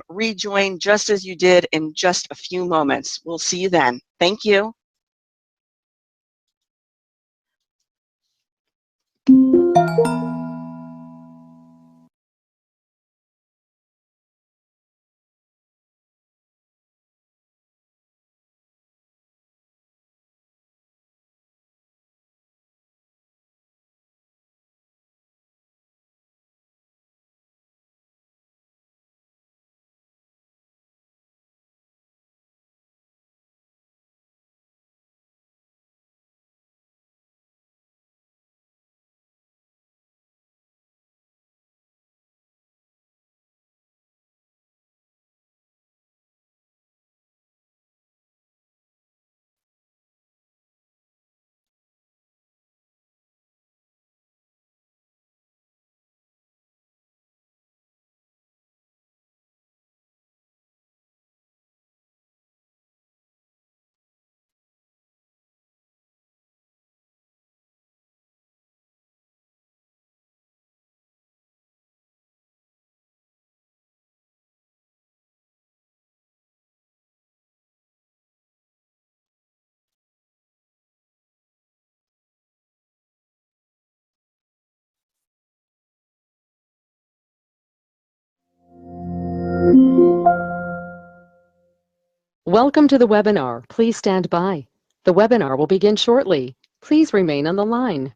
rejoin just as you did in just a few moments. We'll see you then. Thank you. Welcome to the webinar. Please stand by. The webinar will begin shortly. Please remain on the line.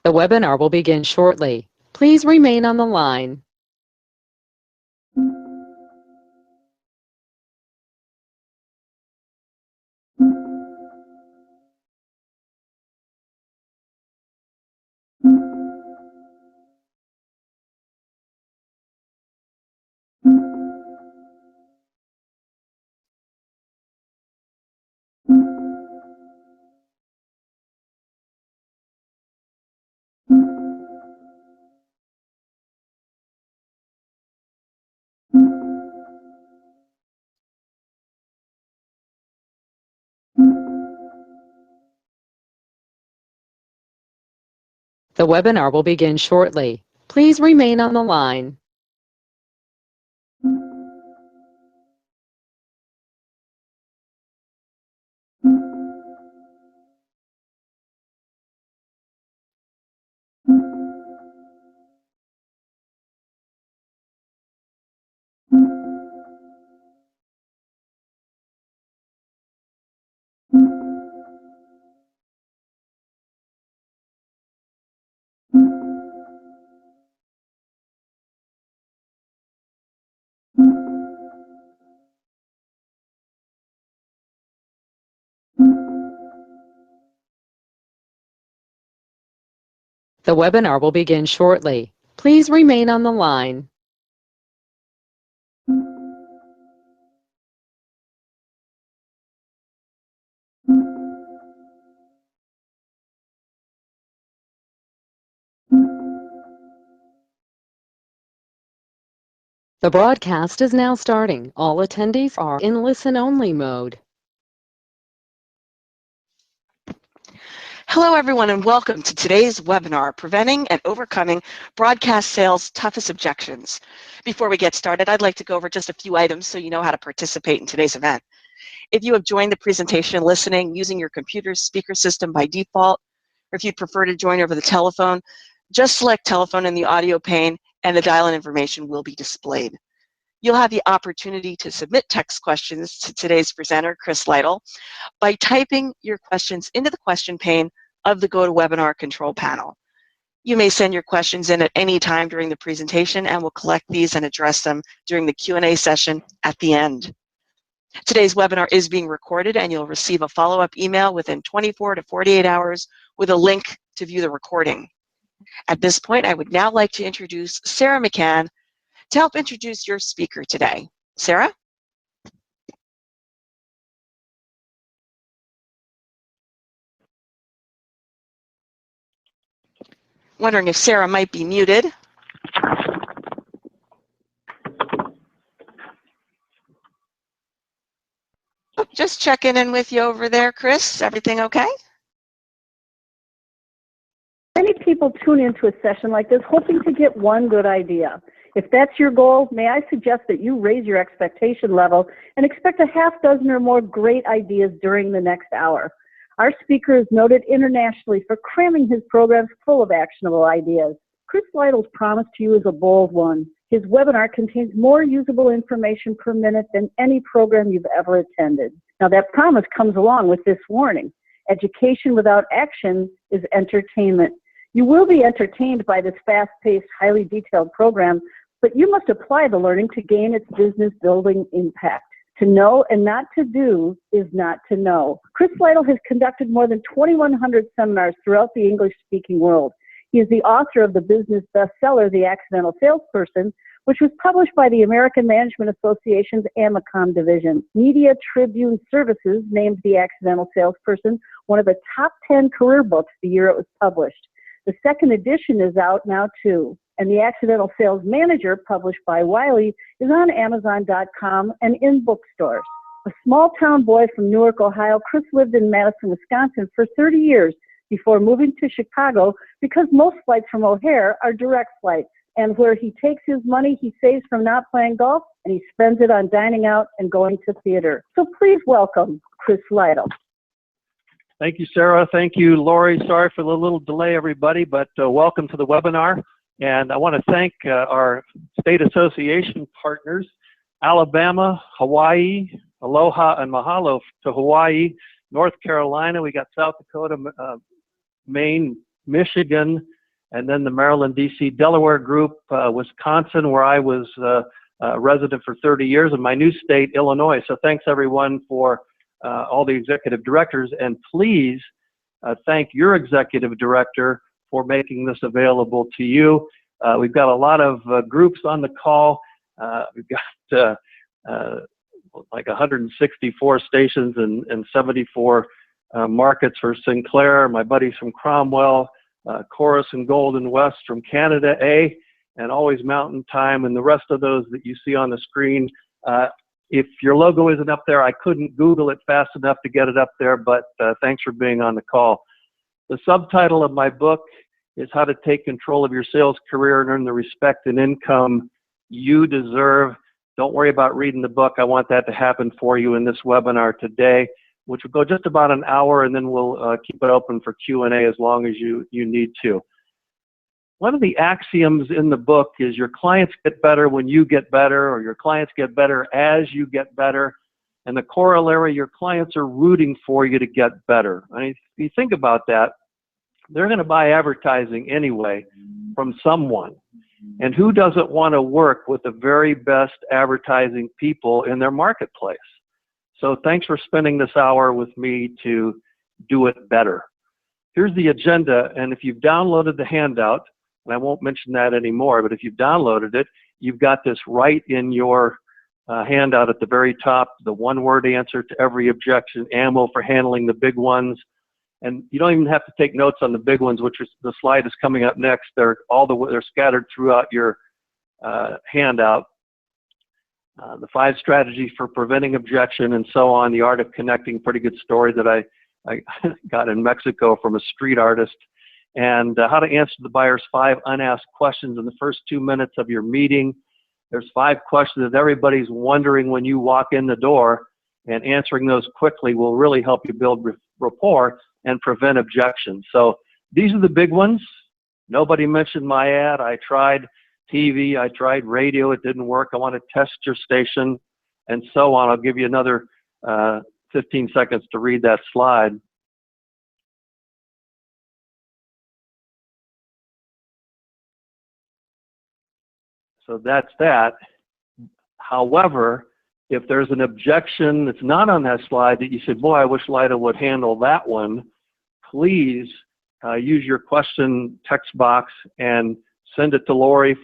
The webinar will begin shortly. Please remain on the line. The webinar will begin shortly. Please remain on the line. The webinar will begin shortly. Please remain on the line. The broadcast is now starting. All attendees are in listen-only mode. Hello, everyone, and welcome to today's webinar, Preventing and Overcoming Broadcast Sales' Toughest Objections. Before we get started, I'd like to go over just a few items so you know how to participate in today's event. If you have joined the presentation listening using your computer's speaker system by default, or if you'd prefer to join over the telephone, just select telephone in the audio pane and the dial-in information will be displayed. You'll have the opportunity to submit text questions to today's presenter, Chris Lytle, by typing your questions into the question pane of the GoToWebinar control panel. You may send your questions in at any time during the presentation and we'll collect these and address them during the Q&A session at the end. Today's webinar is being recorded and you'll receive a follow-up email within 24 to 48 hours with a link to view the recording. At this point, I would now like to introduce Sarah McCann to help introduce your speaker today. Sarah? Wondering if Sarah might be muted. Oh, just checking in with you over there, Chris. Everything okay? Many people tune into a session like this hoping to get one good idea. If that's your goal, may I suggest that you raise your expectation level and expect a half dozen or more great ideas during the next hour. Our speaker is noted internationally for cramming his programs full of actionable ideas. Chris Lytle's promise to you is a bold one. His webinar contains more usable information per minute than any program you've ever attended. Now that promise comes along with this warning. Education without action is entertainment. You will be entertained by this fast-paced, highly detailed program, but you must apply the learning to gain its business-building impact. To know and not to do is not to know. Chris Lytle has conducted more than 2,100 seminars throughout the English-speaking world. He is the author of the business bestseller, The Accidental Salesperson, which was published by the American Management Association's AMACOM division. Media Tribune Services named The Accidental Salesperson one of the top 10 career books the year it was published. The second edition is out now too, and The Accidental Sales Manager, published by Wiley, is on Amazon.com and in bookstores. A small-town boy from Newark, Ohio, Chris lived in Madison, Wisconsin for 30 years before moving to Chicago because most flights from O'Hare are direct flights. And where he takes his money, he saves from not playing golf, and he spends it on dining out and going to theater. So please welcome Chris Lytle. Thank you, Sarah. Thank you, Lori. Sorry for the little delay, everybody, but welcome to the webinar. And I want to thank our state association partners, Alabama, Hawaii, aloha and mahalo to Hawaii, North Carolina. We got South Dakota, Maine, Michigan, and then the Maryland, D.C., Delaware group, Wisconsin, where I was a resident for 30 years, and my new state, Illinois. So thanks, everyone, for all the executive directors, and please thank your executive director for making this available to you. We've got a lot of groups on the call. We've got like 164 stations and 74 markets for Sinclair, my buddies from Cromwell, Chorus and Golden West from Canada A, and Always Mountain Time, and the rest of those that you see on the screen. If your logo isn't up there, I couldn't Google it fast enough to get it up there, but thanks for being on the call. The subtitle of my book is how to take control of your sales career and earn the respect and income you deserve. Don't worry about reading the book. I want that to happen for you in this webinar today, which will go just about an hour, and then we'll keep it open for Q&A as long as you need to. One of the axioms in the book is your clients get better when you get better, or your clients get better as you get better. And the corollary, your clients are rooting for you to get better. I mean, if you think about that, they're going to buy advertising anyway from someone. And who doesn't want to work with the very best advertising people in their marketplace? So thanks for spending this hour with me to do it better. Here's the agenda, and if you've downloaded the handout, and I won't mention that anymore, but if you've downloaded it, you've got this right in your handout at the very top, the one-word answer to every objection, ammo for handling the big ones. And you don't even have to take notes on the big ones, which is the slide is coming up next. They're scattered throughout your handout. The 5 strategies for preventing objection and so on. The art of connecting, pretty good story that I got in Mexico from a street artist. And how to answer the buyer's 5 unasked questions in the first 2 minutes of your meeting. There's 5 questions that everybody's wondering when you walk in the door, and answering those quickly will really help you build rapport and prevent objections. So these are the big ones. Nobody mentioned my ad. I tried TV, I tried radio, it didn't work. I want to test your station, and so on. I'll give you another 15 seconds to read that slide. So that's that. However, if there's an objection that's not on that slide that you said, boy, I wish Lida would handle that one, please use your question text box and send it to Lori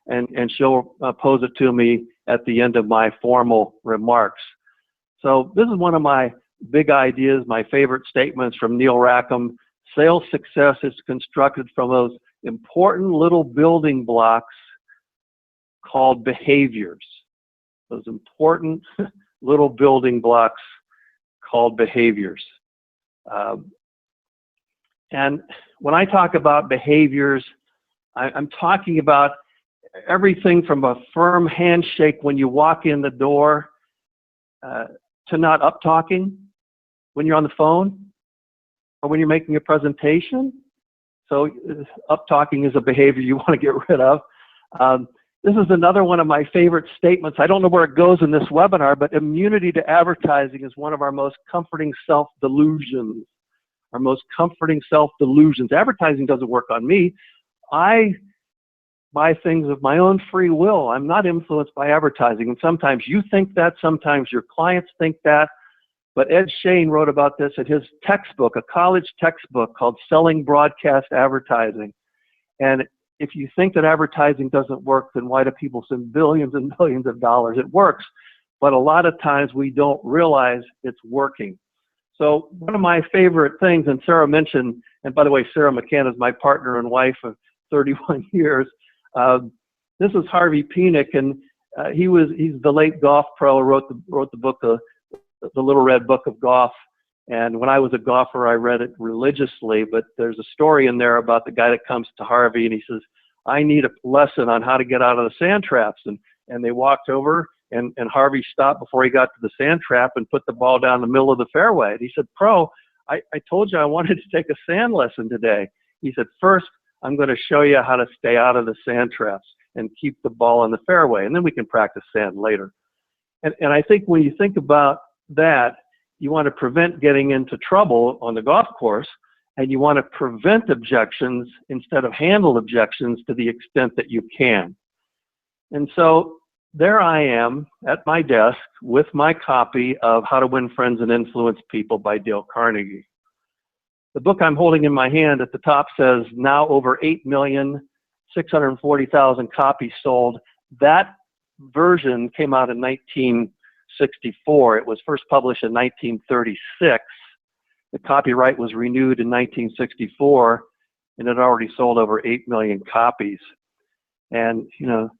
and she'll pose it to me at the end of my formal remarks. So this is one of my big ideas, my favorite statements from Neil Rackham. Sales success is constructed from those important little building blocks called behaviors. Those important little building blocks called behaviors. And when I talk about behaviors, I'm talking about everything from a firm handshake when you walk in the door to not up-talking when you're on the phone or when you're making a presentation. So up-talking is a behavior you want to get rid of. This is another one of my favorite statements. I don't know where it goes in this webinar, but immunity to advertising is one of our most comforting self-delusions. Our most comforting self-delusions. Advertising doesn't work on me. I buy things of my own free will. I'm not influenced by advertising. And sometimes you think that, sometimes your clients think that. But Ed Shane wrote about this in his textbook, a college textbook called Selling Broadcast Advertising. And if you think that advertising doesn't work, then why do people spend billions and billions of dollars? It works, but a lot of times we don't realize it's working. So one of my favorite things, and Sarah mentioned, and by the way, Sarah McCann is my partner and wife of 31 years. This is Harvey Penick, and he's the late golf pro who wrote the book, the Little Red Book of Golf. And when I was a golfer, I read it religiously, but there's a story in there about the guy that comes to Harvey and he says, I need a lesson on how to get out of the sand traps. And they walked over and Harvey stopped before he got to the sand trap and put the ball down the middle of the fairway. And he said, Pro, I told you I wanted to take a sand lesson today. He said, first, I'm going to show you how to stay out of the sand traps and keep the ball in the fairway. And then we can practice sand later. And I think when you think about that, you want to prevent getting into trouble on the golf course, and you want to prevent objections instead of handle objections to the extent that you can. And so there I am at my desk with my copy of How to Win Friends and Influence People by Dale Carnegie. The book I'm holding in my hand at the top says now over 8,640,000 copies sold. That version came out in 1964. It was first published in 1936. The copyright was renewed in 1964, and it already sold over 8 million copies. And, you know,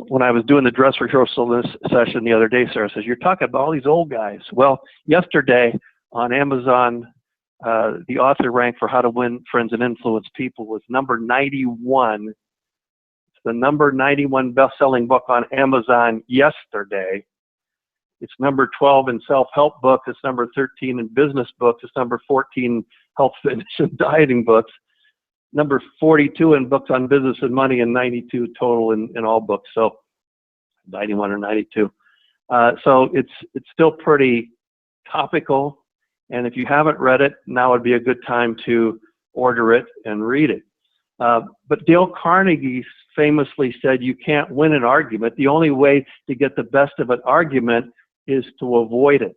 when I was doing the dress rehearsal this session the other day, Sarah says, you're talking about all these old guys. Well, yesterday on Amazon the author rank for How to Win Friends and Influence People was number 91. It's the number 91 best-selling book on Amazon yesterday. It's number 12 in self-help books. It's number 13 in business books. It's number 14 health, fitness, and dieting books. Number 42 in books on business and money, and 92 total in all books. So 91 or 92. So it's still pretty topical. And if you haven't read it, now would be a good time to order it and read it. But Dale Carnegie famously said, you can't win an argument. The only way to get the best of an argument is to avoid it.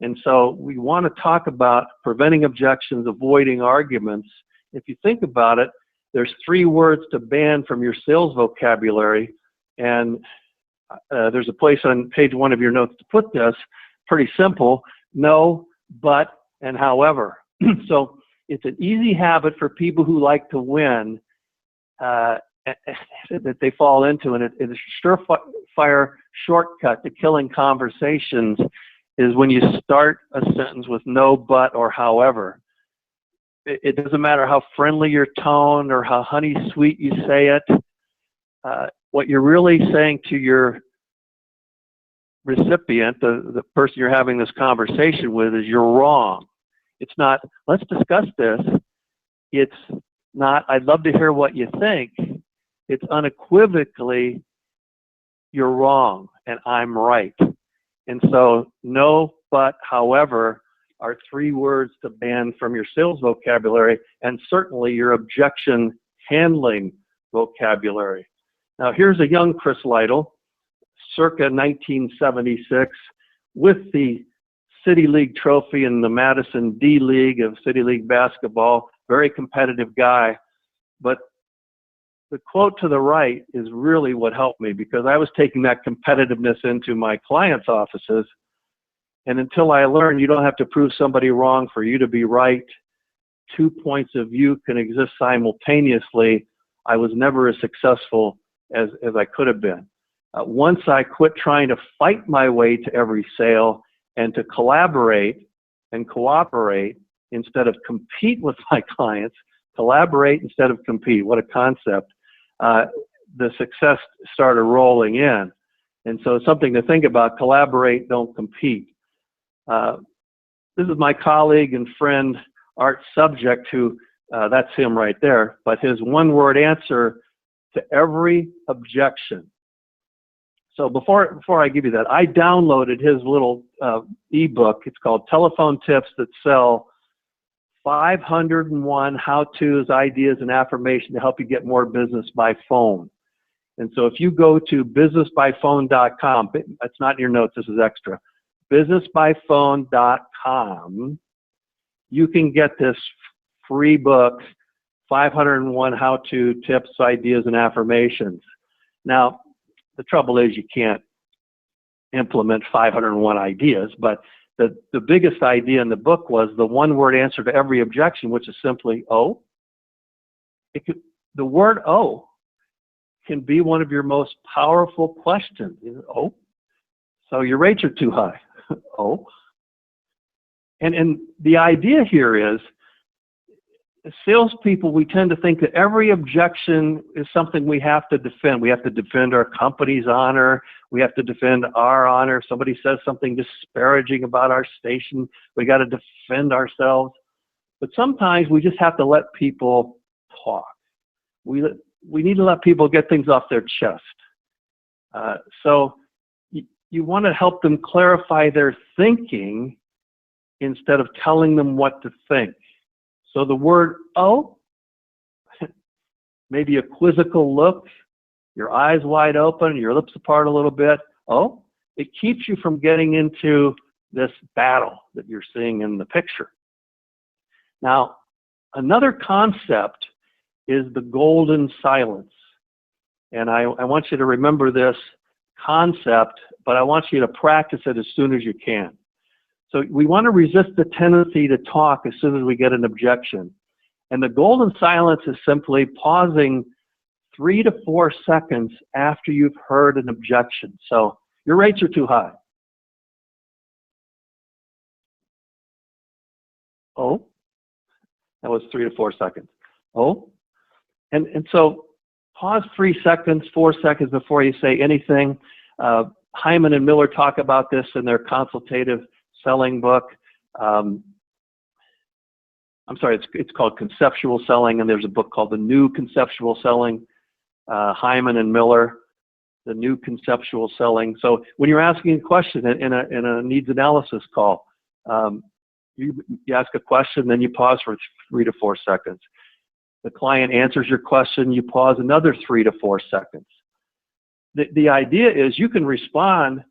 And so we want to talk about preventing objections, avoiding arguments. If you think about it, there's 3 words to ban from your sales vocabulary. And there's a place on page 1 of your notes to put this. Pretty simple. No, but, and however. So it's an easy habit for people who like to win that they fall into, and it's a surefire shortcut to killing conversations is when you start a sentence with no, but, or however. It doesn't matter how friendly your tone or how honey sweet you say it. What you're really saying to your recipient, the person you're having this conversation with, is you're wrong. It's not, let's discuss this. It's not, I'd love to hear what you think. It's unequivocally, you're wrong and I'm right. And so no, but, however are 3 words to ban from your sales vocabulary, and certainly your objection handling vocabulary. Now here's a young Chris Lytle, circa 1976, with the City League trophy in the Madison D League of City League basketball. Very competitive guy. But the quote to the right is really what helped me, because I was taking that competitiveness into my clients' offices. And until I learned you don't have to prove somebody wrong for you to be right, 2 points of view can exist simultaneously, I was never as successful as I could have been. Once I quit trying to fight my way to every sale and to collaborate and cooperate instead of compete with my clients, collaborate instead of compete, what a concept, the success started rolling in. And so it's something to think about: collaborate, don't compete. This is my colleague and friend, Art Subject, who, that's him right there, but his one-word answer to every objection. So before I give you that, I downloaded his little ebook. It's called Telephone Tips That Sell: 501 How-Tos, Ideas, and Affirmation to Help You Get More Business by Phone. And so if you go to businessbyphone.com, that's not in your notes, this is extra, businessbyphone.com, you can get this free book, 501 How-To Tips, Ideas, and Affirmations. Now, the trouble is you can't implement 501 ideas, but the biggest idea in the book was the one-word answer to every objection, which is simply "oh." The word "oh" can be one of your most powerful questions. Oh, so your rates are too high. Oh. And the idea here is, as salespeople, we tend to think that every objection is something we have to defend. We have to defend our company's honor. We have to defend our honor. If somebody says something disparaging about our station, we got to defend ourselves. But sometimes we just have to let people talk. We need to let people get things off their chest. So you want to help them clarify their thinking instead of telling them what to think. So the word "oh," maybe a quizzical look, your eyes wide open, your lips apart a little bit. Oh, it keeps you from getting into this battle that you're seeing in the picture. Now, another concept is the golden silence. And I want you to remember this concept, but I want you to practice it as soon as you can. So we want to resist the tendency to talk as soon as we get an objection. And the golden silence is simply pausing 3 to 4 seconds after you've heard an objection. So your rates are too high. Oh, That was 3 to 4 seconds. Oh, and so pause 3 seconds, 4 seconds before you say anything. Hyman and Miller talk about this in their consultative selling book. I'm sorry, it's called Conceptual Selling, and there's a book called The New Conceptual Selling. Hyman and Miller, The New Conceptual Selling. So when you're asking a question in a needs analysis call, you ask a question, then you pause for 3 to 4 seconds. The client answers your question, you pause another 3 to 4 seconds. The idea is you can respond,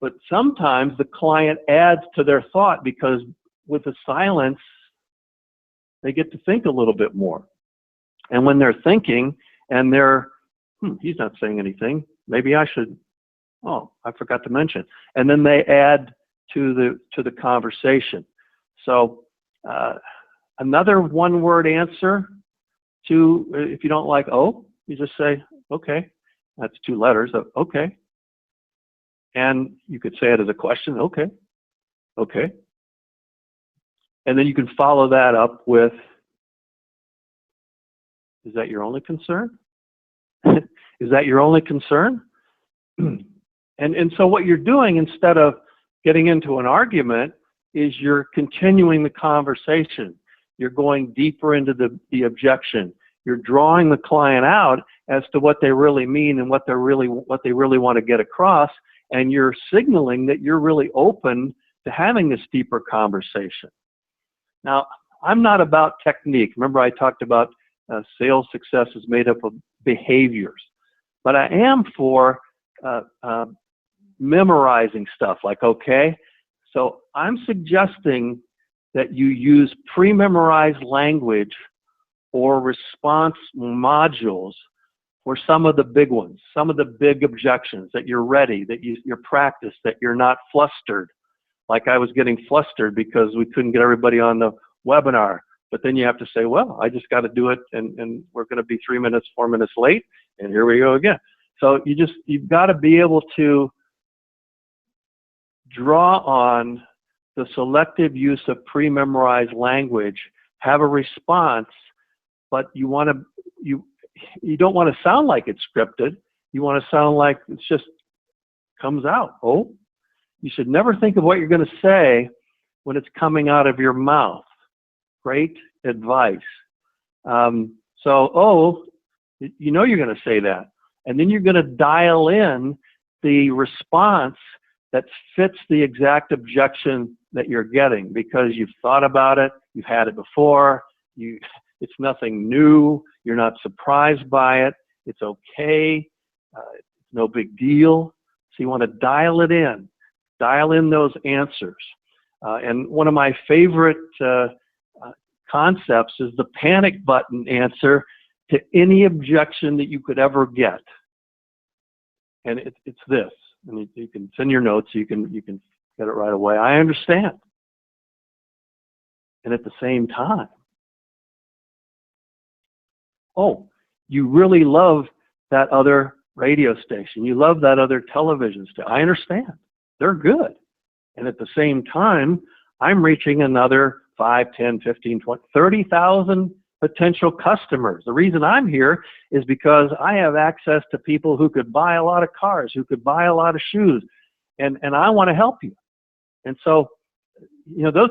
but sometimes the client adds to their thought, because with the silence, they get to think a little bit more. And when they're thinking and they're, he's not saying anything, maybe I should, oh, I forgot to mention. And then they add to the conversation. So another one-word answer to, if you don't like oh, you just say, okay. That's 2 letters, okay. And you could say it as a question, okay, okay. And then you can follow that up with, is that your only concern? Is that your only concern? And so what you're doing, instead of getting into an argument, is you're continuing the conversation. You're going deeper into the objection. You're drawing the client out as to what they really mean and what they really want to get across, and you're signaling that you're really open to having this deeper conversation. Now, I'm not about technique. Remember, I talked about sales success is made up of behaviors, but I am for memorizing stuff, like, okay, so I'm suggesting that you use pre-memorized language or response modules for some of the big ones, some of the big objections, that you're ready, that you're practiced, that you're not flustered. Like I was getting flustered because we couldn't get everybody on the webinar. But then you have to say, well, I just got to do it, and we're going to be 3 minutes, 4 minutes late, and here we go again. So you've got to be able to draw on the selective use of pre-memorized language, have a response, but you don't want to sound like it's scripted. You want to sound like it's just comes out. Oh, you should never think of what you're going to say when it's coming out of your mouth. Great advice. Oh, you know you're going to say that. And then you're going to dial in the response that fits the exact objection that you're getting, because you've thought about it, you've had it before, it's nothing new, you're not surprised by it, it's okay, it's no big deal. So you want to dial in those answers. And one of my favorite concepts is the panic button answer to any objection that you could ever get. And it's this, and you can send your notes, so you can get it right away. I understand. And at the same time, oh, you really love that other radio station. You love that other television station. I understand. They're good. And at the same time, I'm reaching another 5, 10, 15, 20, 30,000 potential customers. The reason I'm here is because I have access to people who could buy a lot of cars, who could buy a lot of shoes, and I want to help you. And so, you know,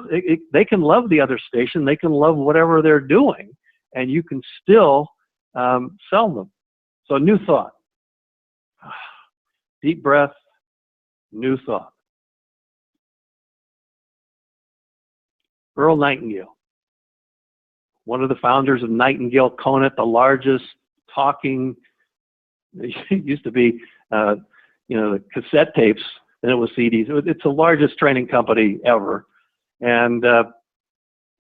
they can love the other station, they can love whatever they're doing, and you can still sell them. So new thought. Deep breath, new thought. Earl Nightingale, one of the founders of Nightingale Conant, the largest talking, it used to be, you know, the cassette tapes, and it was CDs. It's the largest training company ever. And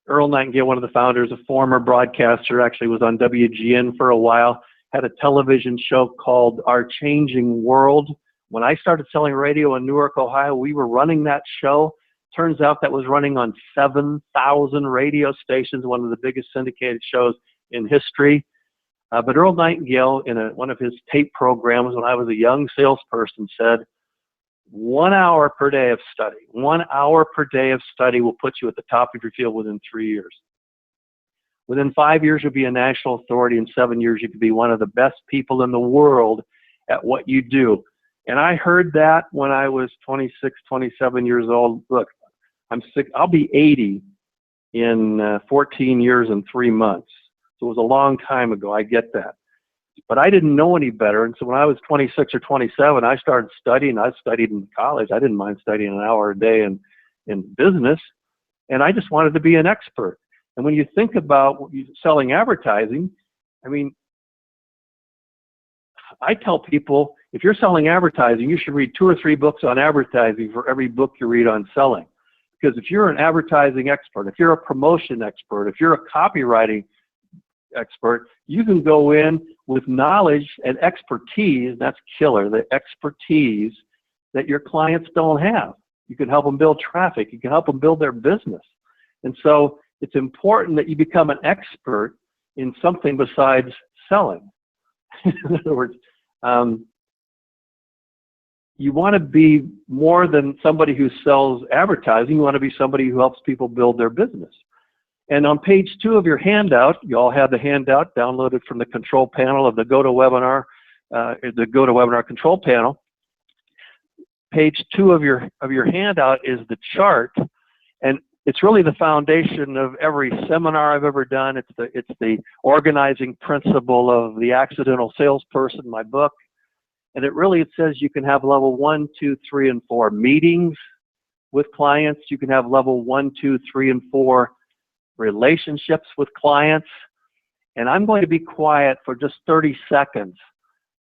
Earl Nightingale, one of the founders, a former broadcaster, actually was on WGN for a while, had a television show called Our Changing World. When I started selling radio in Newark, Ohio, we were running that show. Turns out that was running on 7,000 radio stations, one of the biggest syndicated shows in history. But Earl Nightingale, in one of his tape programs when I was a young salesperson, said, 1 hour per day of study. 1 hour per day of study will put you at the top of your field within 3 years. Within 5 years, you'll be a national authority. In 7 years, you could be one of the best people in the world at what you do. And I heard that when I was 26, 27 years old. Look, I'm sick. I'll be 80 in 14 years and 3 months. So it was a long time ago. I get that. But I didn't know any better. And so when I was 26 or 27, I started studying. I studied in college. I didn't mind studying an hour a day in business. And I just wanted to be an expert. And when you think about selling advertising, I mean, I tell people, if you're selling advertising, you should read 2 or 3 books on advertising for every book you read on selling. Because if you're an advertising expert, if you're a promotion expert, if you're a copywriting expert, you can go in with knowledge and expertise. That's killer, the expertise that your clients don't have. You can help them build traffic. You can help them build their business. And so it's important that you become an expert in something besides selling. In other words, you want to be more than somebody who sells advertising. You want to be somebody who helps people build their business. And on page 2 of your handout, you all have the handout downloaded from the control panel of the GoToWebinar, the GoToWebinar control panel. Page 2 of your handout is the chart, and it's really the foundation of every seminar I've ever done. It's the organizing principle of The Accidental Salesperson, my book. And it says you can have level 1, 2, 3, and 4 meetings with clients. You can have level 1, 2, 3, and 4 relationships with clients. And I'm going to be quiet for just 30 seconds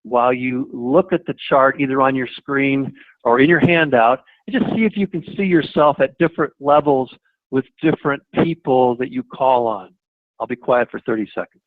while you look at the chart either on your screen or in your handout, and just see if you can see yourself at different levels with different people that you call on. I'll be quiet for 30 seconds.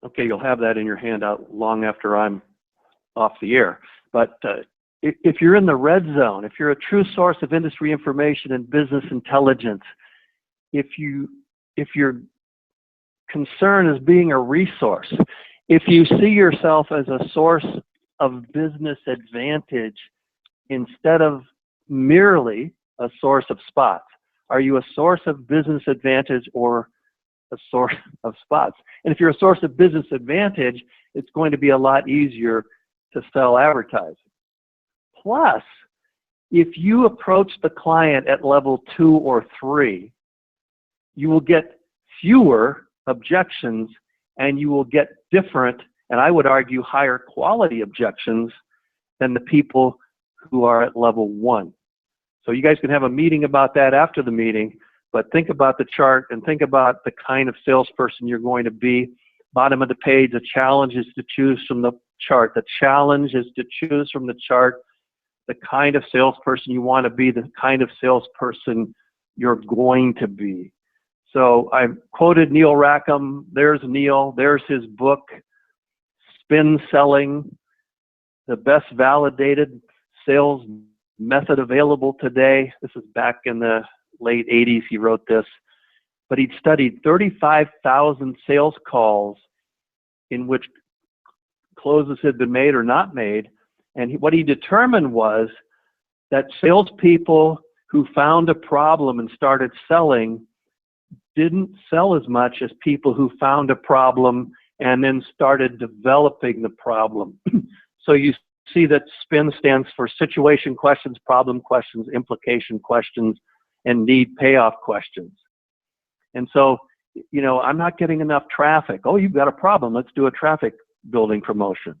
Okay, you'll have that in your handout long after I'm off the air. But if you're in the red zone, if you're a true source of industry information and business intelligence, if your concern is being a resource, if you see yourself as a source of business advantage instead of merely a source of spots, are you a source of business advantage or a source of spots? And if you're a source of business advantage, it's going to be a lot easier to sell advertising. Plus, if you approach the client at level 2 or 3, you will get fewer objections and you will get different, and I would argue higher quality objections than the people who are at level 1. So you guys can have a meeting about that after the meeting, but think about the chart and think about the kind of salesperson you're going to be. Bottom of the page, the challenge is to choose from the chart. The challenge is to choose from the chart the kind of salesperson you want to be, the kind of salesperson you're going to be. So I quoted Neil Rackham. There's Neil. There's his book, Spin Selling, the best validated sales method available today. This is back in the late 80s he wrote this, but he'd studied 35,000 sales calls in which closes had been made or not made, and what he determined was that salespeople who found a problem and started selling didn't sell as much as people who found a problem and then started developing the problem. So you see that SPIN stands for situation questions, problem questions, implication questions, and need payoff questions. And so, you know, I'm not getting enough traffic. Oh, you've got a problem. Let's do a traffic building promotion.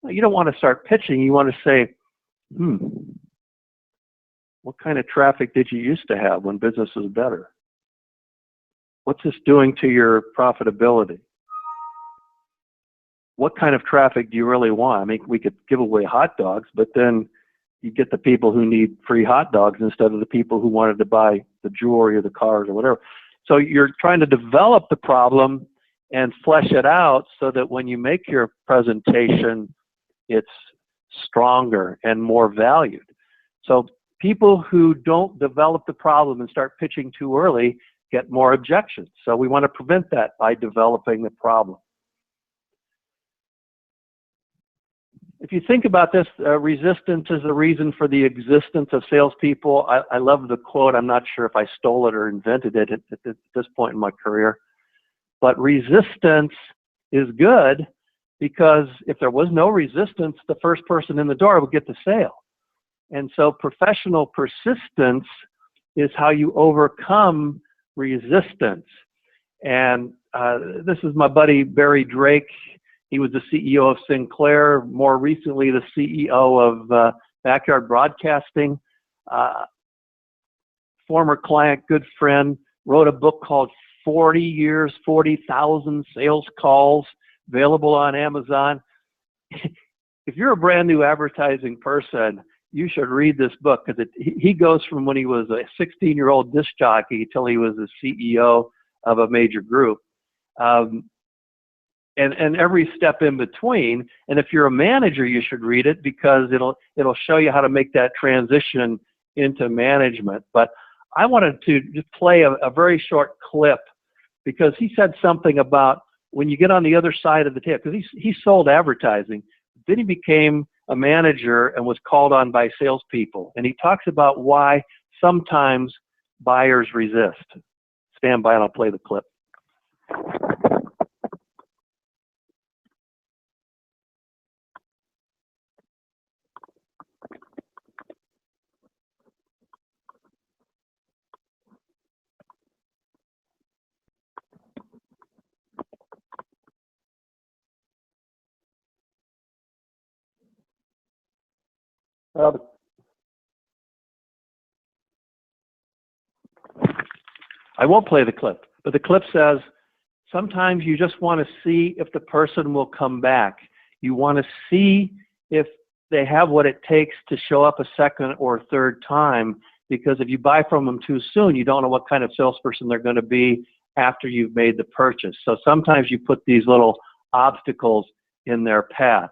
You don't want to start pitching. You want to say, what kind of traffic did you used to have when business was better? What's this doing to your profitability? What kind of traffic do you really want? I mean, we could give away hot dogs, but then you get the people who need free hot dogs instead of the people who wanted to buy the jewelry or the cars or whatever. So you're trying to develop the problem and flesh it out so that when you make your presentation, it's stronger and more valued. So people who don't develop the problem and start pitching too early get more objections. So we want to prevent that by developing the problem. If you think about this, resistance is the reason for the existence of salespeople. I love the quote. I'm not sure if I stole it or invented it at this point in my career. But resistance is good because if there was no resistance, the first person in the door would get the sale. And so professional persistence is how you overcome resistance. And this is my buddy Barry Drake. He was the CEO of Sinclair, more recently the CEO of Backyard Broadcasting. Former client, good friend, wrote a book called 40 Years, 40,000 Sales Calls, available on Amazon. If you're a brand new advertising person, you should read this book because he goes from when he was a 16-year-old disc jockey till he was the CEO of a major group. And every step in between. And if you're a manager, you should read it because it'll show you how to make that transition into management. But I wanted to just play a very short clip because he said something about when you get on the other side of the table, because he sold advertising, then he became a manager and was called on by salespeople. And he talks about why sometimes buyers resist. Stand by and I'll play the clip. I won't play the clip, but the clip says, sometimes you just want to see if the person will come back. You want to see if they have what it takes to show up a second or third time, because if you buy from them too soon, you don't know what kind of salesperson they're going to be after you've made the purchase. So sometimes you put these little obstacles in their path.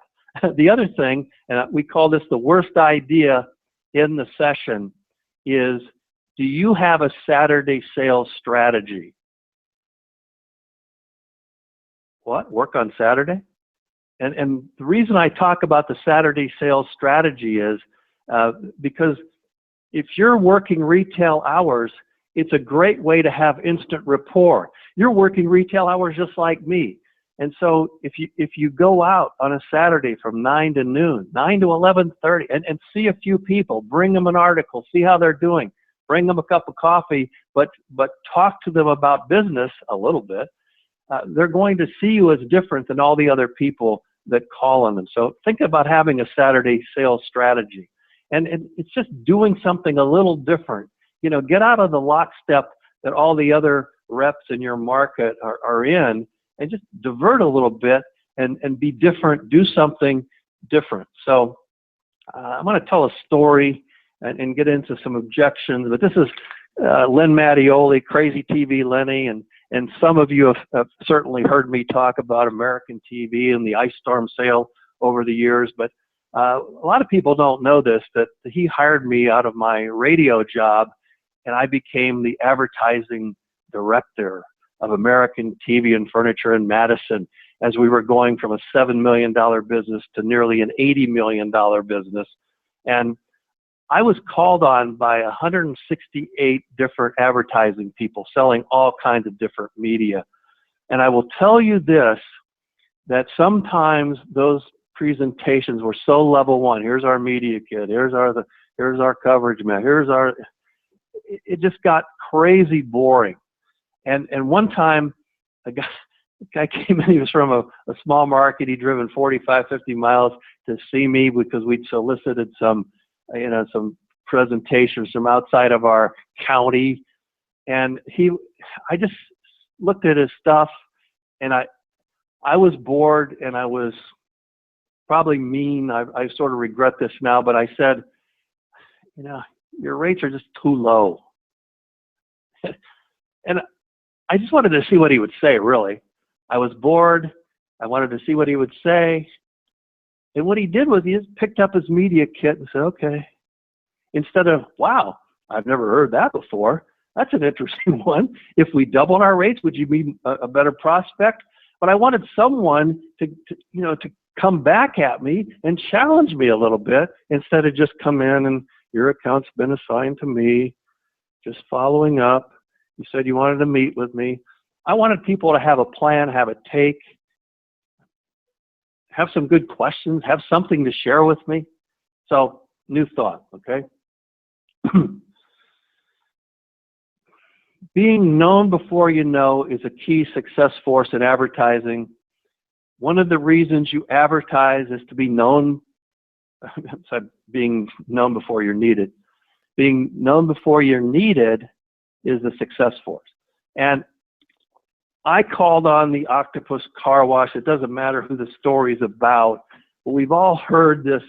The other thing, and we call this the worst idea in the session, is do you have a Saturday sales strategy? What? Work on Saturday? And the reason I talk about the Saturday sales strategy is because if you're working retail hours, it's a great way to have instant rapport. You're working retail hours just like me. And so if you go out on a Saturday from 9 to noon, 9 to 11:30, and see a few people, bring them an article, see how they're doing, bring them a cup of coffee, but talk to them about business a little bit, they're going to see you as different than all the other people that call on them. So think about having a Saturday sales strategy. And it's just doing something a little different. You know, get out of the lockstep that all the other reps in your market are in, and just divert a little bit and be different, do something different. So I'm going to tell a story and get into some objections, but this is Len Mattioli, Crazy TV Lenny, and some of you have certainly heard me talk about American TV and the Ice Storm sale over the years, but a lot of people don't know this, that he hired me out of my radio job, and I became the advertising director of American TV and Furniture in Madison as we were going from a $7 million business to nearly an $80 million business. And I was called on by 168 different advertising people selling all kinds of different media. And I will tell you this, that sometimes those presentations were so level one. Here's our media kit. Here's our coverage map. It just got crazy boring. And one time, a guy came in, he was from a small market. He'd driven 45, 50 miles to see me because we'd solicited some presentations from outside of our county. And I just looked at his stuff, and I was bored, and I was probably mean. I sort of regret this now, but I said, you know, your rates are just too low. And I just wanted to see what he would say, really. I was bored. I wanted to see what he would say. And what he did was he just picked up his media kit and said, okay. Instead of, wow, I've never heard that before. That's an interesting one. If we doubled our rates, would you be a better prospect? But I wanted someone to come back at me and challenge me a little bit instead of just come in and your account's been assigned to me, just following up. You said you wanted to meet with me. I wanted people to have a plan, have a take, have some good questions, have something to share with me. So, new thought, okay? Being known before you know is a key success force in advertising. One of the reasons you advertise is to be known, being known before you're needed. Being known before you're needed is the success force. And I called on the Octopus Car Wash. It doesn't matter who the story's about, but we've all heard this,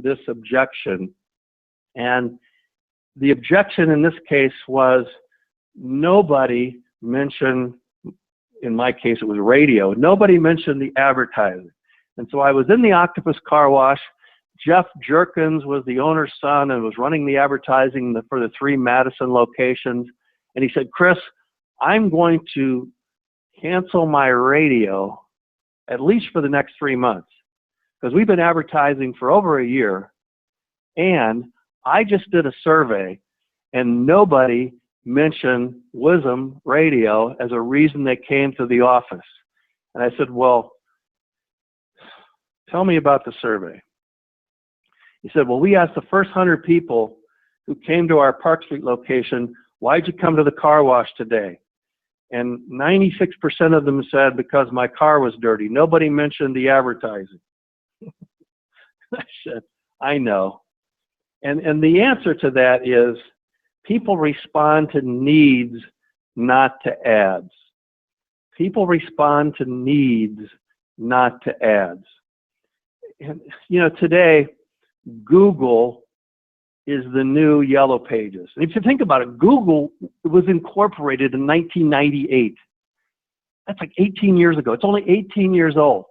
this objection. And the objection in this case was nobody mentioned, in my case it was radio, nobody mentioned the advertising. And so I was in the Octopus Car Wash. Jeff Jerkins was the owner's son and was running the advertising for the 3 Madison locations. And he said, Chris, I'm going to cancel my radio at least for the next 3 months because we've been advertising for over a year. And I just did a survey and nobody mentioned WIZM radio as a reason they came to the office. And I said, well, tell me about the survey. He said, well, we asked the first 100 people who came to our Park Street location, why'd you come to the car wash today? And 96% of them said, because my car was dirty. Nobody mentioned the advertising. I said, I know. And the answer to that is people respond to needs, not to ads. People respond to needs, not to ads. And, you know, today, Google is the new Yellow Pages. And if you think about it, Google was incorporated in 1998. That's like 18 years ago. It's only 18 years old.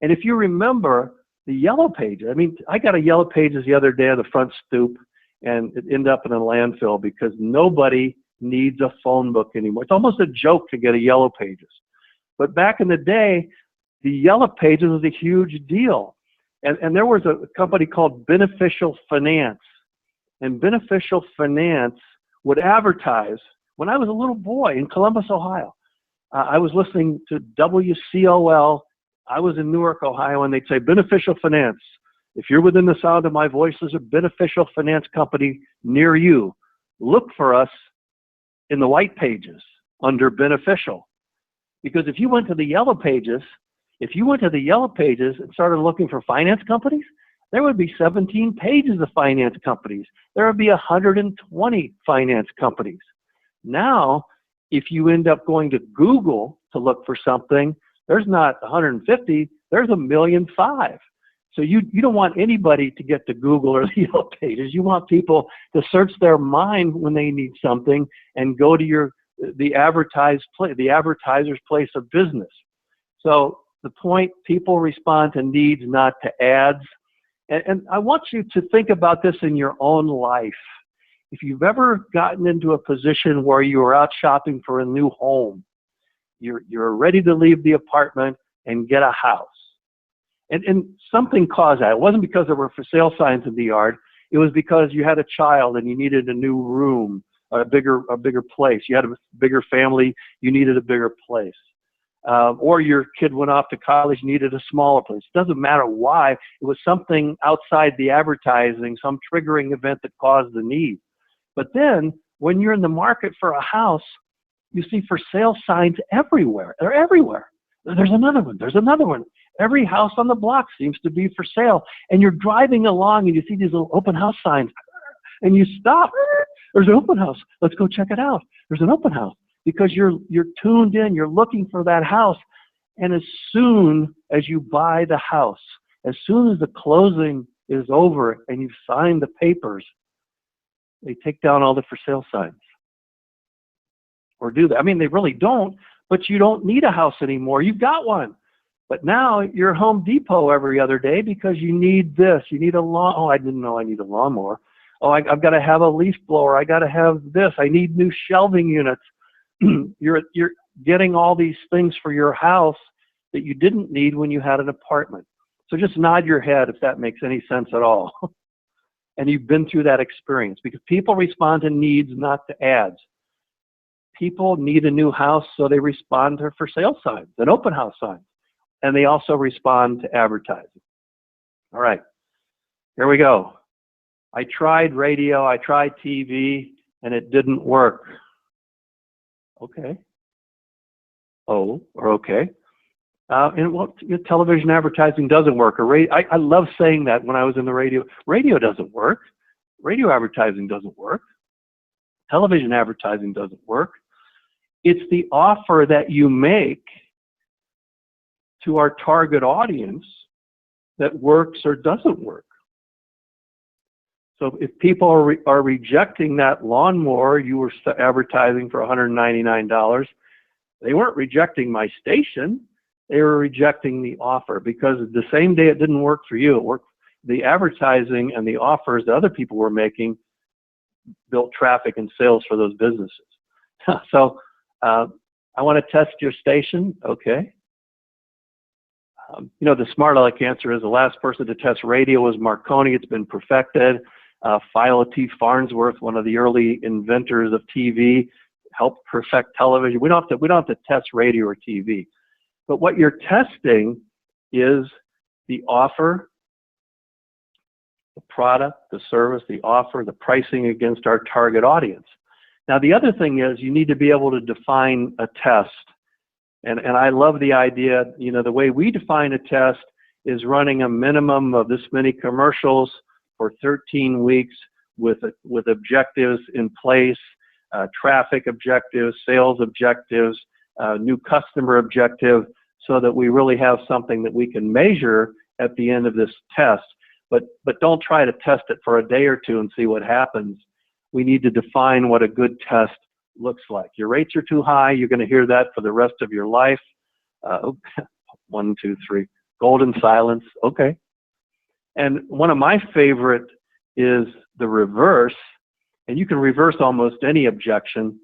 And if you remember the Yellow Pages, I mean, I got a Yellow Pages the other day on the front stoop, and it ended up in a landfill because nobody needs a phone book anymore. It's almost a joke to get a Yellow Pages. But back in the day, the Yellow Pages was a huge deal. And there was a company called Beneficial Finance. And Beneficial Finance would advertise. When I was a little boy in Columbus, Ohio, I was listening to WCOL. I was in Newark, Ohio, and they'd say, Beneficial Finance. If you're within the sound of my voice, there's a Beneficial Finance company near you. Look for us in the white pages under Beneficial. Because if you went to the Yellow Pages, and started looking for finance companies, there would be 17 pages of finance companies. There would be 120 finance companies. Now, if you end up going to Google to look for something, there's not 150, there's 1,000,005. So you don't want anybody to get to Google or the Yellow Pages. You want people to search their mind when they need something and go to the advertiser's place of business. So the point, people respond to needs, not to ads. And I want you to think about this in your own life. If you've ever gotten into a position where you were out shopping for a new home, you're ready to leave the apartment and get a house. And something caused that. It wasn't because there were for sale signs in the yard. It was because you had a child and you needed a new room, a bigger place. You had a bigger family, you needed a bigger place. Or your kid went off to college, needed a smaller place. It doesn't matter why. It was something outside the advertising, some triggering event that caused the need. But then, when you're in the market for a house, you see for sale signs everywhere. They're everywhere. There's another one. There's another one. Every house on the block seems to be for sale. And you're driving along and you see these little open house signs. And you stop. There's an open house. Let's go check it out. There's an open house. Because you're tuned in, you're looking for that house. And as soon as you buy the house, as soon as the closing is over and you've signed the papers, they take down all the for sale signs. or do they? I mean, they really don't, but you don't need a house anymore. You've got one. But now you're Home Depot every other day because you need this. You need a lawn. Oh, I didn't know I need a lawnmower. Oh, I've got to have a leaf blower. I got to have this. I need new shelving units. You're getting all these things for your house that you didn't need when you had an apartment. So just nod your head if that makes any sense at all. And you've been through that experience, because people respond to needs, not to ads. People need a new house, so they respond to for sale signs and open house signs. And they also respond to advertising. All right, here we go. I tried radio, I tried TV, and it didn't work. Okay. Oh, or okay. And well, television advertising doesn't work. Or I love saying that when I was in the radio. Radio doesn't work. Radio advertising doesn't work. Television advertising doesn't work. It's the offer that you make to our target audience that works or doesn't work. So if people are rejecting that lawnmower you were advertising for $199, they weren't rejecting my station. They were rejecting the offer, because the same day it didn't work for you, it worked. The advertising and the offers that other people were making built traffic and sales for those businesses. So I want to test your station. Okay. You know, the smart aleck answer is the last person to test radio was Marconi. It's been perfected. Philo T. Farnsworth, one of the early inventors of TV, helped perfect television. We don't have to test radio or TV. But what you're testing is the offer, the product, the service, the offer, the pricing against our target audience. Now, the other thing is you need to be able to define a test. And I love the idea, you know, the way we define a test is running a minimum of this many commercials for 13 weeks with objectives in place, traffic objectives, sales objectives, new customer objective, so that we really have something that we can measure at the end of this test. But don't try to test it for a day or two and see what happens. We need to define what a good test looks like. Your rates are too high. You're going to hear that for the rest of your life. 1, 2, 3. Golden silence. Okay. And one of my favorite is the reverse. And you can reverse almost any objection.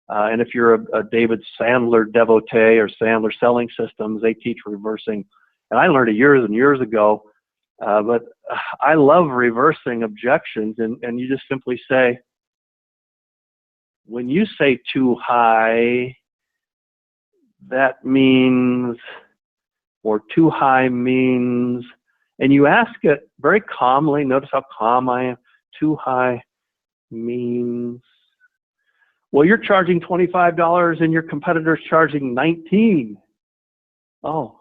And if you're a David Sandler devotee or Sandler Selling Systems, they teach reversing. And I learned it years and years ago. But I love reversing objections. And you just simply say, when you say too high, that means, or too high means, and you ask it very calmly. Notice how calm I am. Too high means, well, you're charging $25 and your competitor's charging $19. Oh,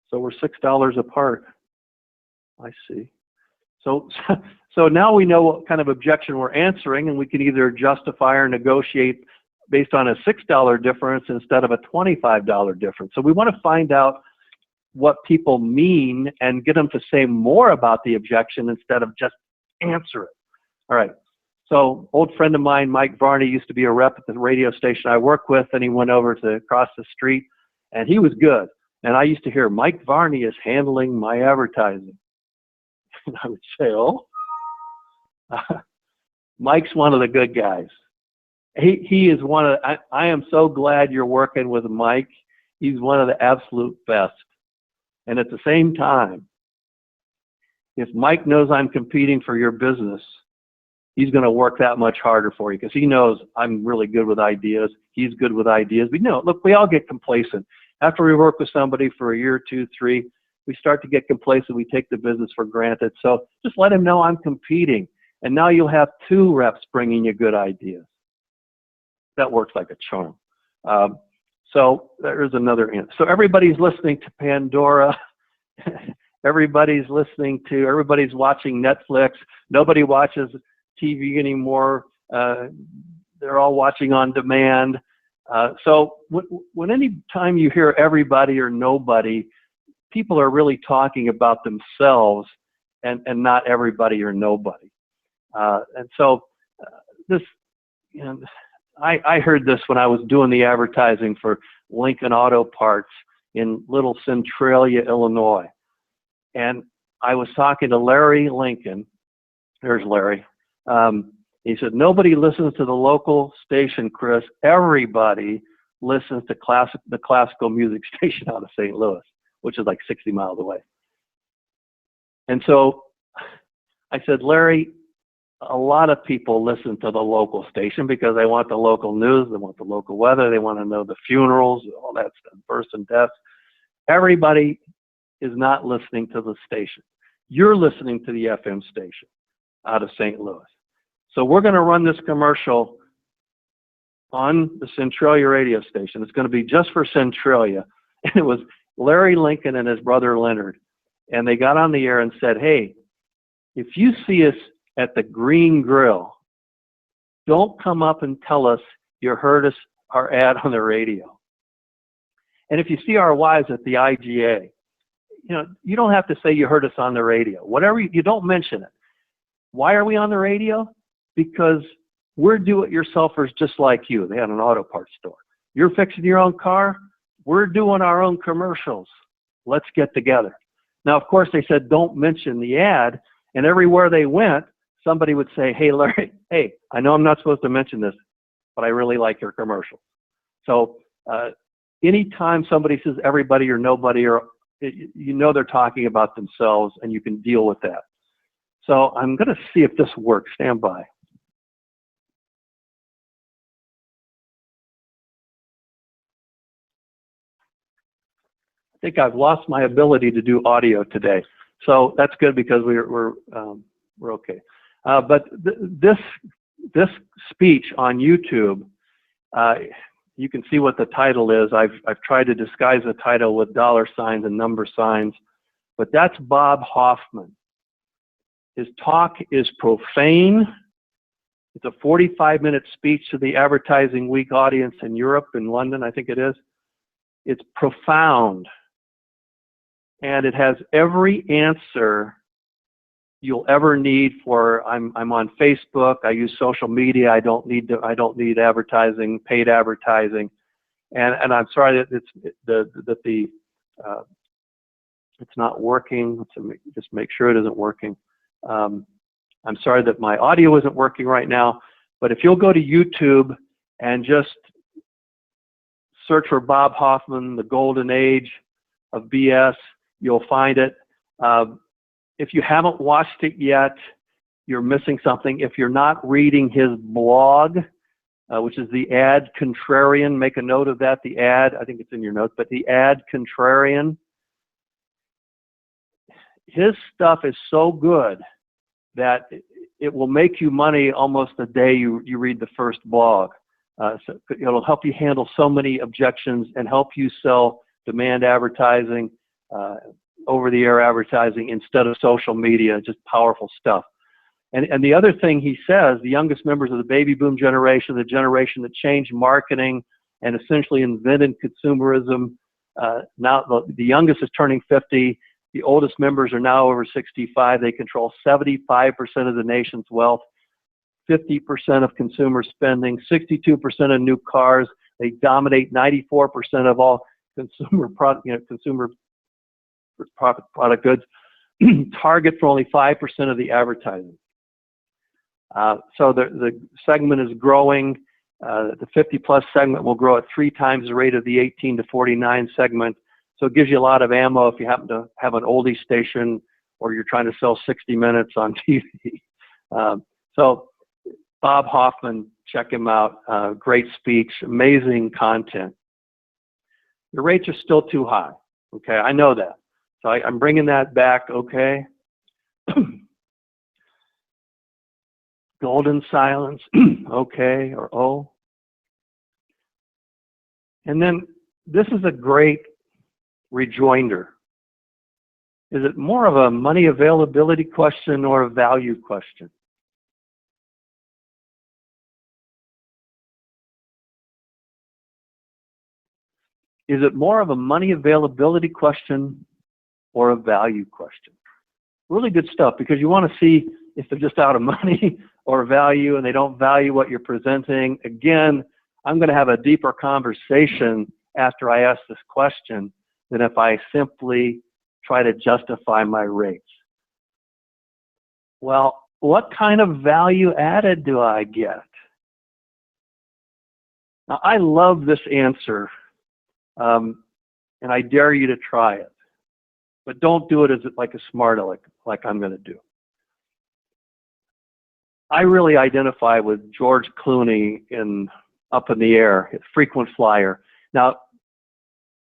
so we're $6 apart. I see. So now we know what kind of objection we're answering, and we can either justify or negotiate based on a $6 difference instead of a $25 difference. So we want to find out what people mean and get them to say more about the objection instead of just answer it. All right. So old friend of mine, Mike Varney, used to be a rep at the radio station I work with, and he went over to across the street, and he was good. And I used to hear, Mike Varney is handling my advertising. And I would say, oh, Mike's one of the good guys. He is one of, I am so glad you're working with Mike. He's one of the absolute best. And at the same time, if Mike knows I'm competing for your business, he's going to work that much harder for you, because he knows I'm really good with ideas. He's good with ideas. But no, look, we all get complacent. After we work with somebody for a year, 2, 3, we start to get complacent. We take the business for granted. So just let him know I'm competing. And now you'll have 2 reps bringing you good ideas. That works like a charm. So there's another answer. So everybody's listening to Pandora. Everybody's watching Netflix. Nobody watches TV anymore. They're all watching on demand. So when any time you hear everybody or nobody, people are really talking about themselves and not everybody or nobody. And so this, you know, I heard this when I was doing the advertising for Lincoln Auto Parts in Little Centralia, Illinois. And I was talking to Larry Lincoln. There's Larry. He said, nobody listens to the local station, Chris. Everybody listens to the classical music station out of St. Louis, which is like 60 miles away. And so I said, Larry, a lot of people listen to the local station because they want the local news, they want the local weather, they want to know the funerals, all that stuff, births and deaths. Everybody is not listening to the station. You're listening to the FM station out of St. Louis. So we're going to run this commercial on the Centralia radio station. It's going to be just for Centralia. And it was Larry Lincoln and his brother Leonard. And they got on the air and said, hey, if you see us at the Green Grill, don't come up and tell us you heard our ad on the radio. And if you see our wives at the IGA, you don't have to say you heard us on the radio. Whatever, you don't mention it. Why are we on the radio? Because we're do-it-yourselfers just like you. They had an auto parts store. You're fixing your own car. We're doing our own commercials. Let's get together. Now, of course, they said don't mention the ad. And everywhere they went, somebody would say, hey, Larry, hey, I know I'm not supposed to mention this, but I really like your commercial. So anytime somebody says everybody or nobody, or they're talking about themselves, and you can deal with that. So I'm going to see if this works. Stand by. I think I've lost my ability to do audio today. So that's good because we're okay. But this speech on YouTube, you can see what the title is. I've tried to disguise the title with dollar signs and number signs, but that's Bob Hoffman. His talk is profane. It's a 45-minute speech to the Advertising Week audience in Europe, in London, I think it is. It's profound. And it has every answer you'll ever need for, I'm on Facebook, I use social media, I don't need advertising, paid advertising. And I'm sorry that it's not working. Let's just make sure it isn't working. I'm sorry that my audio isn't working right now, but if you'll go to YouTube and just search for Bob Hoffman, the golden age of BS, you'll find it. If you haven't watched it yet, you're missing something. If you're not reading his blog, which is the Ad Contrarian, make a note of that, the Ad, I think it's in your notes, but the Ad Contrarian, his stuff is so good that it will make you money almost the day you read the first blog. So it'll help you handle so many objections and help you sell demand advertising, over-the-air advertising instead of social media, just powerful stuff. And the other thing he says, the youngest members of the baby boom generation, the generation that changed marketing and essentially invented consumerism, now the youngest is turning 50, the oldest members are now over 65, they control 75% of the nation's wealth, 50% of consumer spending, 62% of new cars, they dominate 94% of all consumer product, consumer product goods, target for only 5% of the advertising. So the segment is growing. The 50+ segment will grow at 3 times the rate of the 18 to 49 segment. So it gives you a lot of ammo if you happen to have an oldie station or you're trying to sell 60 minutes on TV. So Bob Hoffman, check him out. Great speech, amazing content. The rates are still too high. Okay, I know that. So I'm bringing that back, okay? Golden silence, okay, or oh. And then this is a great rejoinder. Is it more of a money availability question or a value question? Is it more of a money availability question or a value question? Really good stuff, because you want to see if they're just out of money or value and they don't value what you're presenting, again, I'm going to have a deeper conversation after I ask this question than if I simply try to justify my rates. Well, what kind of value added do I get? Now, I love this answer, and I dare you to try it. But don't do it as like a smart aleck, like I'm going to do. I really identify with George Clooney in Up in the Air, Frequent Flyer. Now,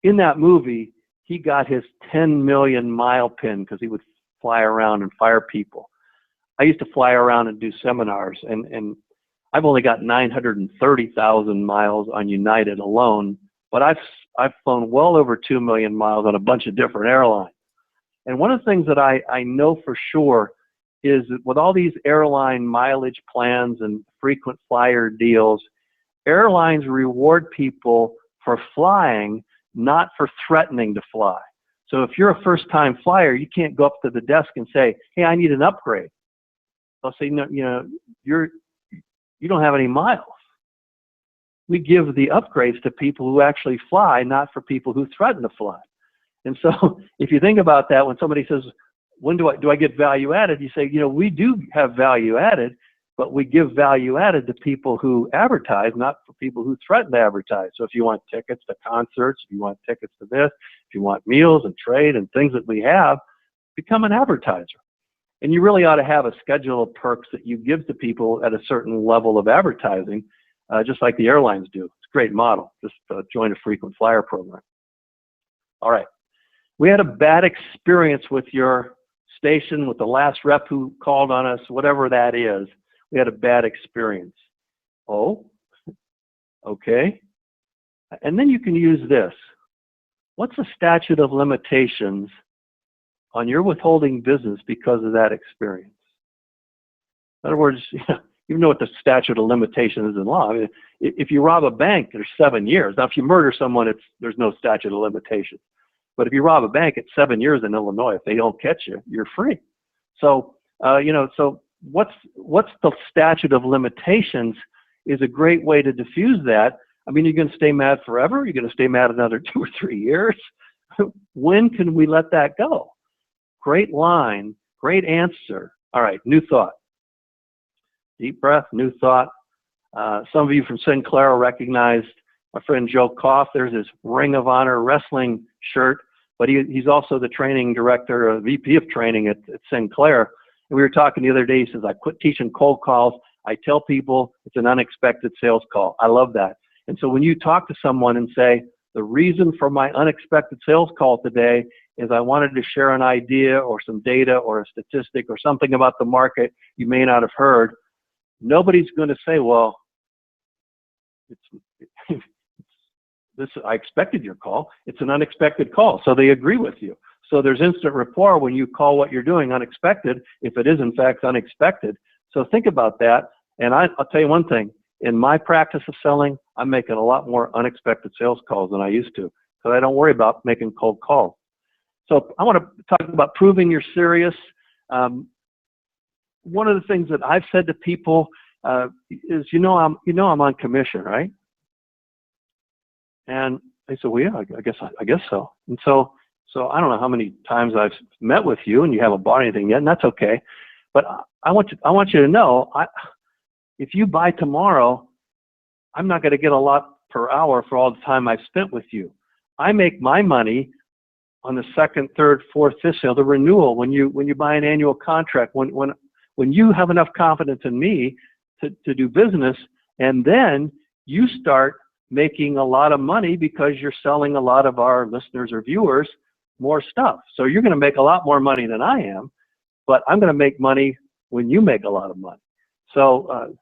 in that movie, he got his 10 million mile pin because he would fly around and fire people. I used to fly around and do seminars, and I've only got 930,000 miles on United alone, but I've flown well over 2 million miles on a bunch of different airlines. And one of the things that I know for sure is that with all these airline mileage plans and frequent flyer deals, airlines reward people for flying, not for threatening to fly. So if you're a first-time flyer, you can't go up to the desk and say, hey, I need an upgrade. They'll say, no, you know, you don't have any miles. We give the upgrades to people who actually fly, not for people who threaten to fly. And so if you think about that, when somebody says, when do I get value added? You say, you know, we do have value added, but we give value added to people who advertise, not for people who threaten to advertise. So if you want tickets to concerts, if you want tickets to this, if you want meals and trade and things that we have, become an advertiser. And you really ought to have a schedule of perks that you give to people at a certain level of advertising, just like the airlines do. It's a great model. Just join a frequent flyer program. All right. We had a bad experience with your station, with the last rep who called on us, whatever that is. We had a bad experience. Oh, okay. And then you can use this. What's the statute of limitations on your withholding business because of that experience? In other words, you know what the statute of limitations is in law. I mean, if you rob a bank, there's 7 years. Now, if you murder someone, there's no statute of limitations. But if you rob a bank, it's 7 years in Illinois. If they don't catch you, you're free. So, you know, so what's the statute of limitations is a great way to diffuse that. I mean, you're going to stay mad forever? You're going to stay mad another 2 or 3 years? When can we let that go? Great line, great answer. All right, new thought. Deep breath, new thought. Some of you from Sinclair recognize my friend Joe Koff. There's his Ring of Honor wrestling shirt, but he's also the training director, VP of training at Sinclair. And we were talking the other day. He says, I quit teaching cold calls. I tell people it's an unexpected sales call. I love that. And so when you talk to someone and say, the reason for my unexpected sales call today is I wanted to share an idea or some data or a statistic or something about the market you may not have heard, nobody's going to say, well, I expected your call. It's an unexpected call. So they agree with you. So there's instant rapport when you call what you're doing unexpected, if it is in fact unexpected. So think about that. And I'll tell you one thing. In my practice of selling, I'm making a lot more unexpected sales calls than I used to, because I don't worry about making cold calls. So I want to talk about proving you're serious. One of the things that I've said to people is, I'm on commission, right? And they said, well, yeah, I guess so. And so I don't know how many times I've met with you and you haven't bought anything yet, and that's okay. But I want you to know, if you buy tomorrow, I'm not going to get a lot per hour for all the time I've spent with you. I make my money on the second, third, fourth, fifth sale, the renewal. When you buy an annual contract, when you have enough confidence in me to do business, and then you start making a lot of money because you're selling a lot of our listeners or viewers more stuff. So you're going to make a lot more money than I am, but I'm going to make money when you make a lot of money. So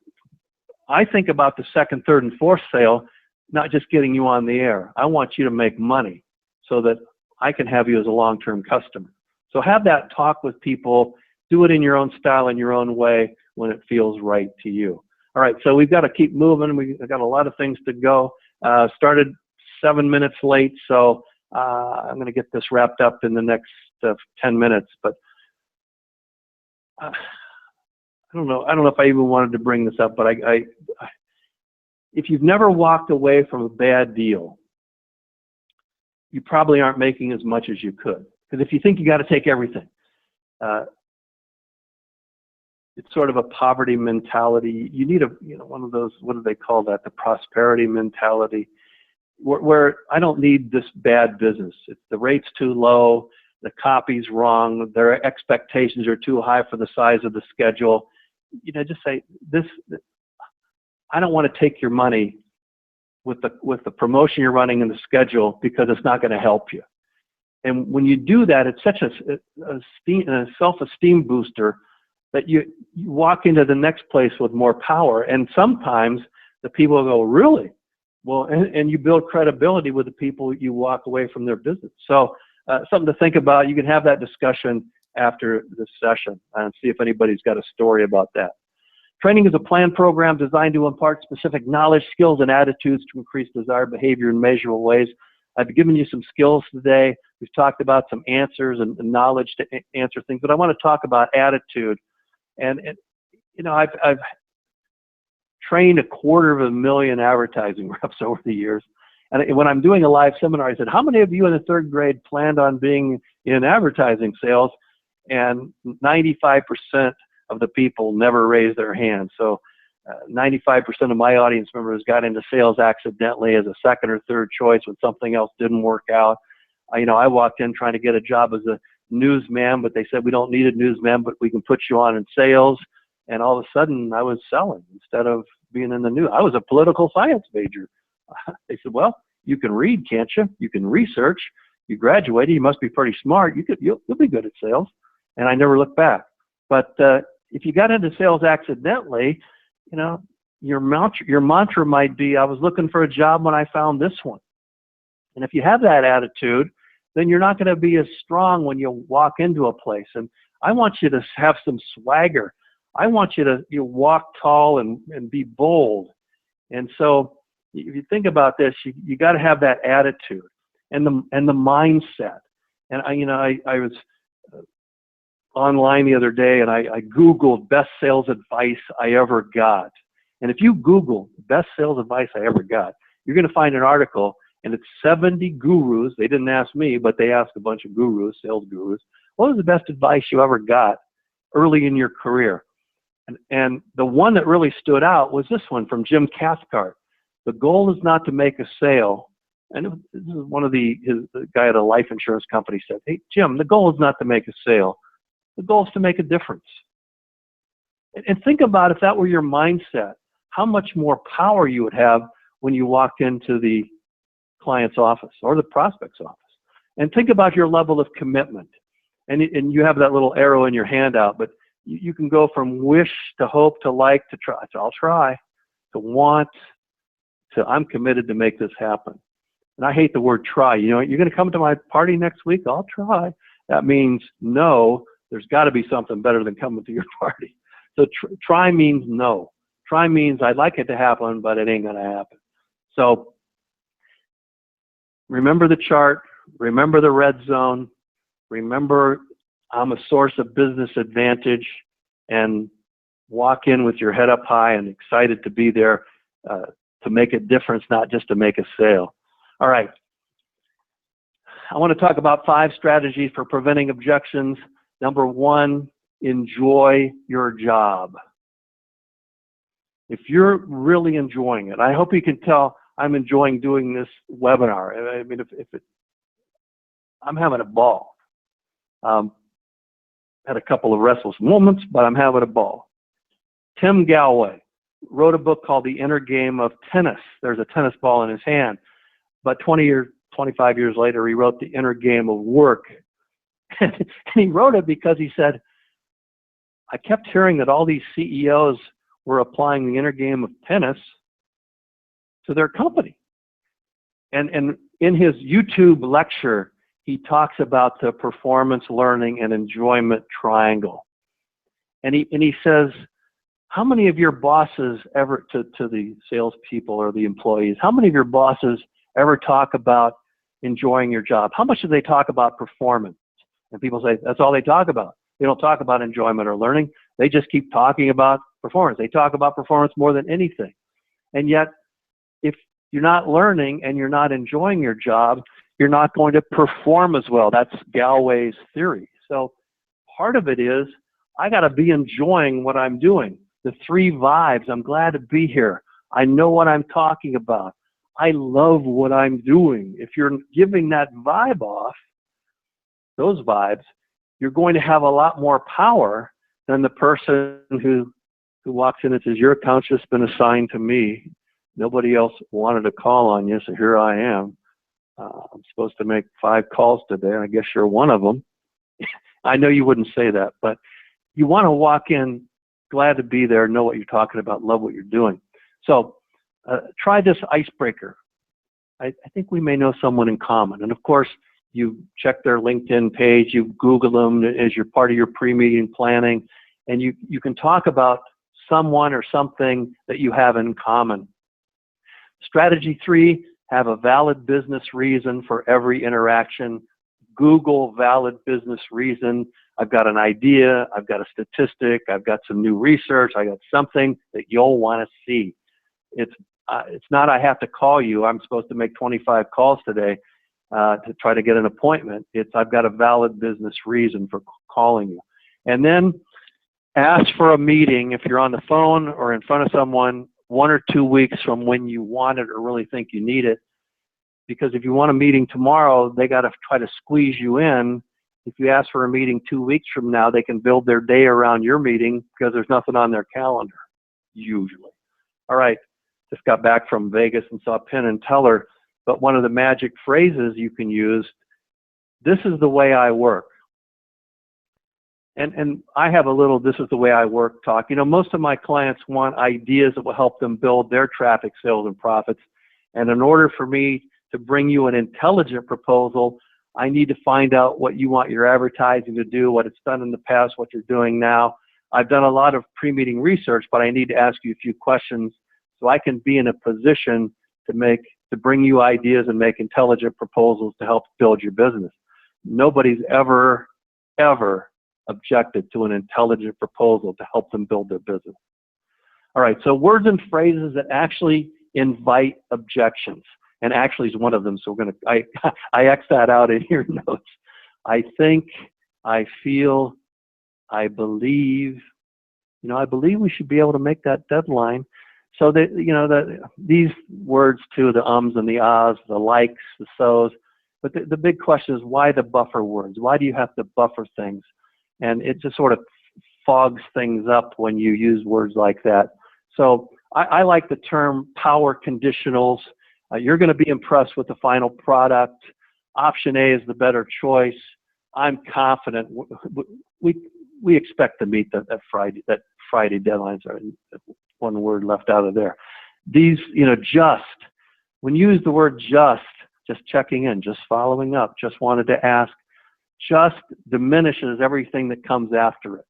I think about the second, third, and fourth sale, not just getting you on the air. I want you to make money so that I can have you as a long-term customer. So have that talk with people. Do it in your own style, in your own way, when it feels right to you. All right, so we've got to keep moving. We've got a lot of things to go. Started 7 minutes late, so I'm going to get this wrapped up in the next 10 minutes. But I don't know if I even wanted to bring this up, but if you've never walked away from a bad deal, you probably aren't making as much as you could. Because if you think you got to take everything, it's sort of a poverty mentality. You need one of those, what do they call that? The prosperity mentality, where I don't need this bad business. If the rate's too low, the copy's wrong, their expectations are too high for the size of the schedule. Just say this. I don't want to take your money with the promotion you're running and the schedule because it's not going to help you. And when you do that, it's such a self-esteem booster that you walk into the next place with more power. And sometimes the people go, really? Well, and you build credibility with the people you walk away from their business. So something to think about. You can have that discussion after this session and see if anybody's got a story about that. Training is a planned program designed to impart specific knowledge, skills, and attitudes to increase desired behavior in measurable ways. I've given you some skills today. We've talked about some answers and knowledge to answer things, but I want to talk about attitude. And I've trained 250,000 advertising reps over the years. And when I'm doing a live seminar, I said, how many of you in the 3rd grade planned on being in advertising sales? And 95% of the people never raised their hand. So 95% of my audience members got into sales accidentally as a 2nd or 3rd choice when something else didn't work out. I walked in trying to get a job as a newsman, but they said, we don't need a newsman, but we can put you on in sales. And all of a sudden I was selling instead of being in the news. I was a political science major. They said, well, you can read, can't you? You can research. You graduated. You must be pretty smart. You'll be good at sales. And I never looked back. But if you got into sales accidentally, your mantra might be, I was looking for a job when I found this one. And if you have that attitude, then you're not going to be as strong when you walk into a place. And I want you to have some swagger. I want you to walk tall and be bold. And so if you think about this, you got to have that attitude and the mindset. And I was online the other day and I Googled best sales advice I ever got. And if you Google best sales advice I ever got, you're going to find an article, and it's 70 gurus. They didn't ask me, but they asked a bunch of gurus, sales gurus. What was the best advice you ever got early in your career? And the one that really stood out was this one from Jim Cathcart. The goal is not to make a sale. And this is one of the guy at a life insurance company said, hey, Jim, the goal is not to make a sale. The goal is to make a difference. And think about if that were your mindset, how much more power you would have when you walked into the client's office or the prospect's office. And think about your level of commitment. And you have that little arrow in your handout, but you can go from wish to hope to like to try. So I'll try, to want, to I'm committed to make this happen. And I hate the word try. You're going to come to my party next week? I'll try. That means no, there's got to be something better than coming to your party. So try means no. Try means I'd like it to happen, but it ain't going to happen. So remember the chart, remember the red zone, remember I'm a source of business advantage, and walk in with your head up high and excited to be there to make a difference, not just to make a sale. All right. I want to talk about 5 strategies for preventing objections. Number 1, enjoy your job. If you're really enjoying it, I hope you can tell I'm enjoying doing this webinar. I mean, I'm having a ball. Had a couple of restless moments, but I'm having a ball. Tim Gallway wrote a book called The Inner Game of Tennis. There's a tennis ball in his hand. But 25 years later, he wrote The Inner Game of Work. And he wrote it because he said, I kept hearing that all these CEOs were applying the inner game of tennis to their company. And in his YouTube lecture, he talks about the performance, learning, and enjoyment triangle. And he says, how many of your bosses ever, to the salespeople or the employees, how many of your bosses ever talk about enjoying your job? How much do they talk about performance? And people say, that's all they talk about. They don't talk about enjoyment or learning. They just keep talking about performance. They talk about performance more than anything. And yet, if you're not learning and you're not enjoying your job, you're not going to perform as well. That's Galway's theory. So part of it is, I got to be enjoying what I'm doing. The 3 vibes, I'm glad to be here. I know what I'm talking about. I love what I'm doing. If you're giving that vibe off, those vibes, you're going to have a lot more power than the person who walks in and says, your account's just been assigned to me. Nobody else wanted to call on you, so here I am. I'm supposed to make 5 calls today, and I guess you're one of them. I know you wouldn't say that, but you want to walk in glad to be there, know what you're talking about, love what you're doing. So try this icebreaker. I think we may know someone in common. And of course, you check their LinkedIn page, you Google them as you're part of your pre-meeting planning, and you can talk about someone or something that you have in common. Strategy 3, have a valid business reason for every interaction. Google valid business reason. I've got an idea, I've got a statistic, I've got some new research, I got something that you'll want to see. It's not I have to call you, I'm supposed to make 25 calls today to try to get an appointment. It's I've got a valid business reason for calling you. And then ask for a meeting if you're on the phone or in front of someone 1 or 2 weeks from when you want it or really think you need it. Because if you want a meeting tomorrow, they got to try to squeeze you in. If you ask for a meeting 2 weeks from now, they can build their day around your meeting because there's nothing on their calendar, usually. All right, just got back from Vegas and saw Penn and Teller, but one of the magic phrases you can use, this is the way I work. And I have a little this is the way I work talk. You know, most of my clients want ideas that will help them build their traffic, sales, and profits. And in order for me to bring you an intelligent proposal, I need to find out what you want your advertising to do, what it's done in the past, what you're doing now. I've done a lot of pre-meeting research, but I need to ask you a few questions so I can be in a position to bring you ideas and make intelligent proposals to help build your business. Nobody's ever objected to an intelligent proposal to help them build their business. All right, so words and phrases that actually invite objections. And actually is one of them, so we're gonna, I X that out in your notes. I think, I feel, I believe, you know, I believe we should be able to make that deadline. So that, you know, these words too, the ums and the ahs, the likes, the so's, but the big question is why the buffer words? Why do you have to buffer things? And it just sort of fogs things up when you use words like that. So I like the term power conditionals. You're going to be impressed with the final product. Option A is the better choice. I'm confident. We expect to meet that Friday deadlines. Are one word left out of there. These, you know, when you use the word just checking in, just following up, just wanted to ask, just diminishes everything that comes after it.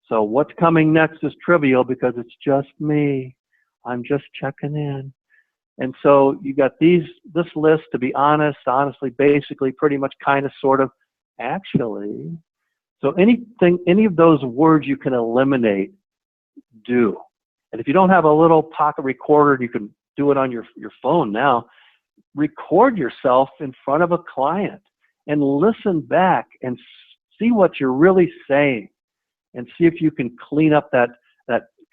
So what's coming next is trivial because it's just me. I'm just checking in. And so you got this list, to be honest, honestly, basically, pretty much, kind of, sort of, actually. So any of those words you can eliminate, do. And if you don't have a little pocket recorder, you can do it on your phone now. Record yourself in front of a client and listen back and see what you're really saying and see if you can clean up that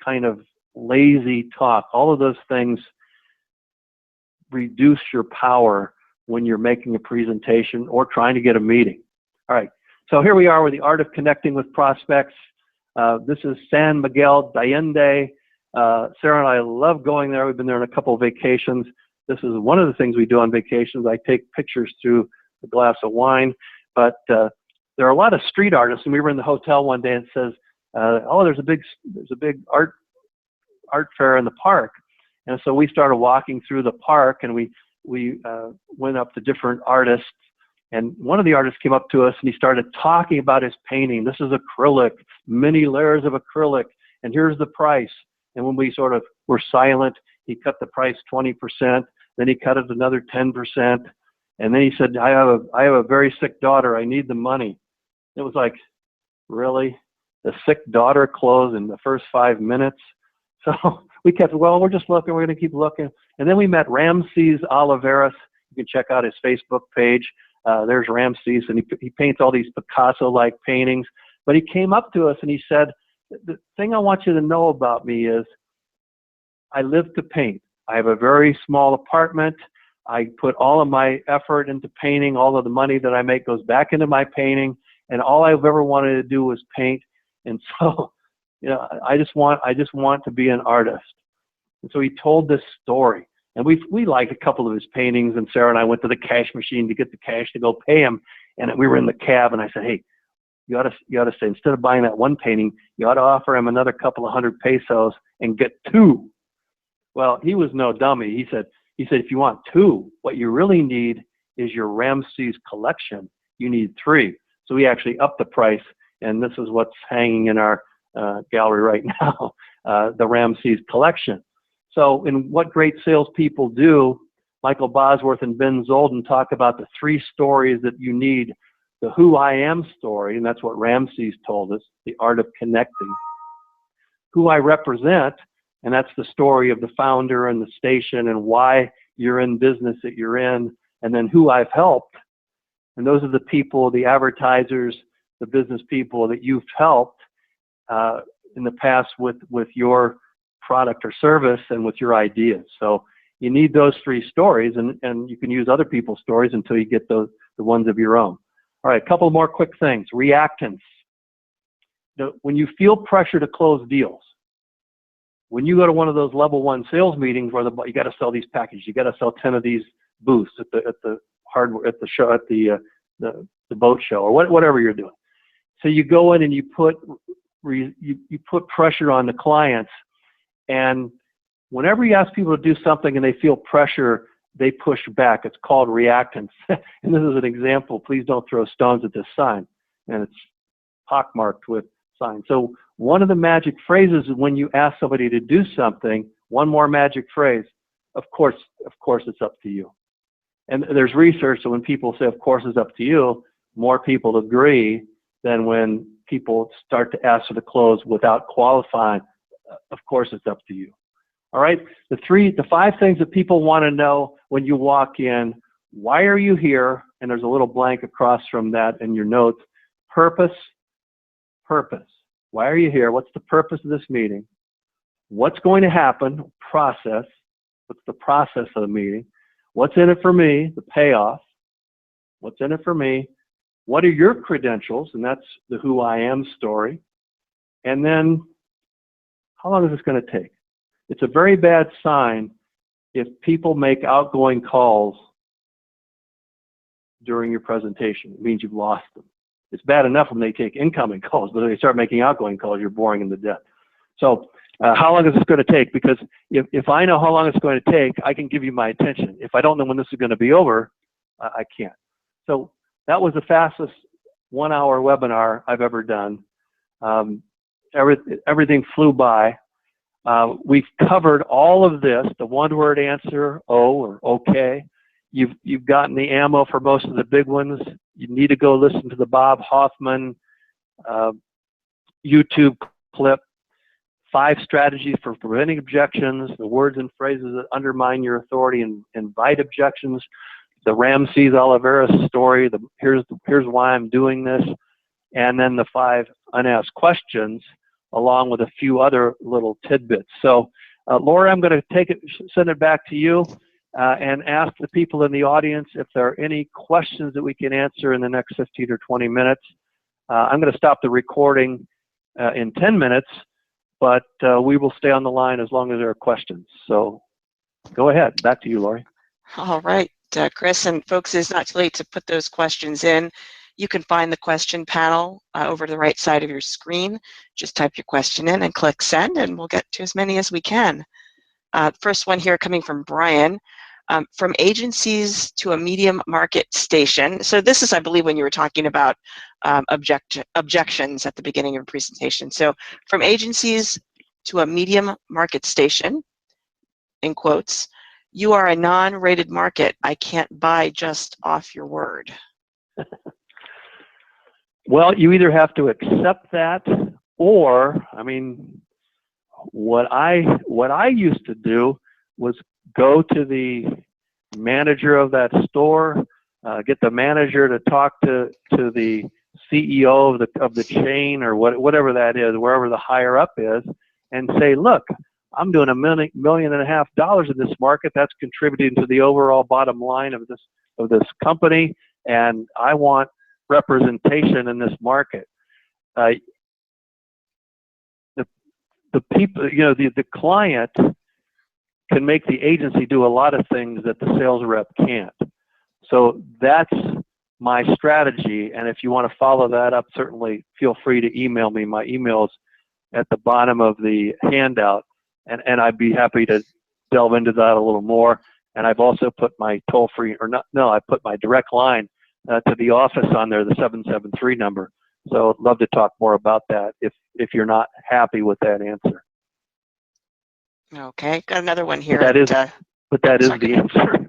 kind of lazy talk. All of those things reduce your power when you're making a presentation or trying to get a meeting. All right, so here we are with the art of connecting with prospects. This is San Miguel de Allende. Sarah and I love going there. We've been there on a couple of vacations. This is one of the things we do on vacations. I take pictures through a glass of wine, but there are a lot of street artists, and we were in the hotel one day and it says, oh, there's a big art fair in the park. And so we started walking through the park, and we went up to different artists, and one of the artists came up to us and he started talking about his painting. This is acrylic, many layers of acrylic, and here's the price. And when we sort of were silent, he cut the price 20%, then he cut it another 10%, and then he said, I have a very sick daughter, I need the money. It was like, really? the sick daughter closed in the first 5 minutes. So we kept, well, we're just looking, we're going to keep looking. And then we met Ramses Oliveras. You can check out his Facebook page. There's Ramses, and he paints all these Picasso-like paintings. But he came up to us and he said, the thing I want you to know about me is I live to paint. I have a very small apartment. I put all of my effort into painting. All of the money that I make goes back into my painting. And all I've ever wanted to do was paint. And so, you know, I just want to be an artist. And so he told this story. And we liked a couple of his paintings, and Sarah and I went to the cash machine to get the cash to go pay him. And we were in the cab, and I said, hey, you ought to say, instead of buying that one painting, you ought to offer him another couple of hundred pesos and get two. Well, he was no dummy. He said, if you want two, what you really need is your Ramses collection. You need three. So we actually upped the price, and this is what's hanging in our gallery right now, the Ramses collection. So in What Great Salespeople Do, Michael Bosworth and Ben Zolden talk about the three stories that you need. The who I am story, and that's what Ramses told us, the art of connecting. Who I represent, and that's the story of the founder and the station and why you're in business that you're in. And then who I've helped, and those are the people, the advertisers, the business people that you've helped in the past with your product or service and with your ideas. So you need those three stories, and you can use other people's stories until you get the ones of your own. All right, a couple more quick things. Reactance. When you feel pressure to close deals, when you go to one of those level 1 sales meetings where you got to sell these packages, you got to sell 10 of these booths at the hardware, at the show, at the boat show, or whatever you're doing. So you go in and you put pressure on the clients, and whenever you ask people to do something and they feel pressure, they push back. It's called reactance. And this is an example. Please don't throw stones at this sign. And it's pockmarked with signs. So one of the magic phrases is when you ask somebody to do something, one more magic phrase, of course it's up to you. And there's research that when people say, of course it's up to you, more people agree than when people start to ask for the close without qualifying, of course it's up to you. All right, the 5 things that people want to know when you walk in: why are you here? And there's a little blank across from that in your notes. Purpose. Why are you here? What's the purpose of this meeting? What's going to happen? Process. What's the process of the meeting? What's in it for me? The payoff. What's in it for me? What are your credentials? And that's the who I am story. And then, how long is this going to take? It's a very bad sign if people make outgoing calls during your presentation. It means you've lost them. It's bad enough when they take incoming calls, but if they start making outgoing calls, you're boring them to death. So how long is this going to take? Because if I know how long it's going to take, I can give you my attention. If I don't know when this is going to be over, I can't. So that was the fastest 1-hour webinar I've ever done. Everything flew by. We've covered all of this, the one-word answer, O or okay. You've gotten the ammo for most of the big ones. You need to go listen to the Bob Hoffman YouTube clip, 5 strategies for preventing objections, the words and phrases that undermine your authority and invite objections, the Ramses Oliveras story, here's why I'm doing this, and then the 5 unasked questions, along with a few other little tidbits. So, Laura, I'm going to send it back to you and ask the people in the audience if there are any questions that we can answer in the next 15 or 20 minutes. I'm going to stop the recording in 10 minutes, but we will stay on the line as long as there are questions. So go ahead. Back to you, Lori. All right, Chris, and folks, it's not too late to put those questions in. You can find the question panel over to the right side of your screen. Just type your question in and click send, and we'll get to as many as we can. First one here coming from Brian. From agencies to a medium market station. So this is, I believe, when you were talking about objections at the beginning of your presentation. So from agencies to a medium market station, in quotes, you are a non-rated market. I can't buy just off your word. Well, you either have to accept that Or, I mean, what I used to do was go to the manager of that store, get the manager to talk to the CEO of the chain or whatever that is, wherever the higher up is, and say, look, I'm doing $1.5 million in this market. That's contributing to the overall bottom line of this company, and I want representation in this market. The people, the client can make the agency do a lot of things that the sales rep can't. So that's my strategy, and if you want to follow that up, certainly feel free to email me. My email's at the bottom of the handout, and I'd be happy to delve into that a little more. And I've also put my toll-free, I put my direct line to the office on there, the 773 number. So I'd love to talk more about that if you're not happy with that answer. Okay, got another one here. But that is the answer.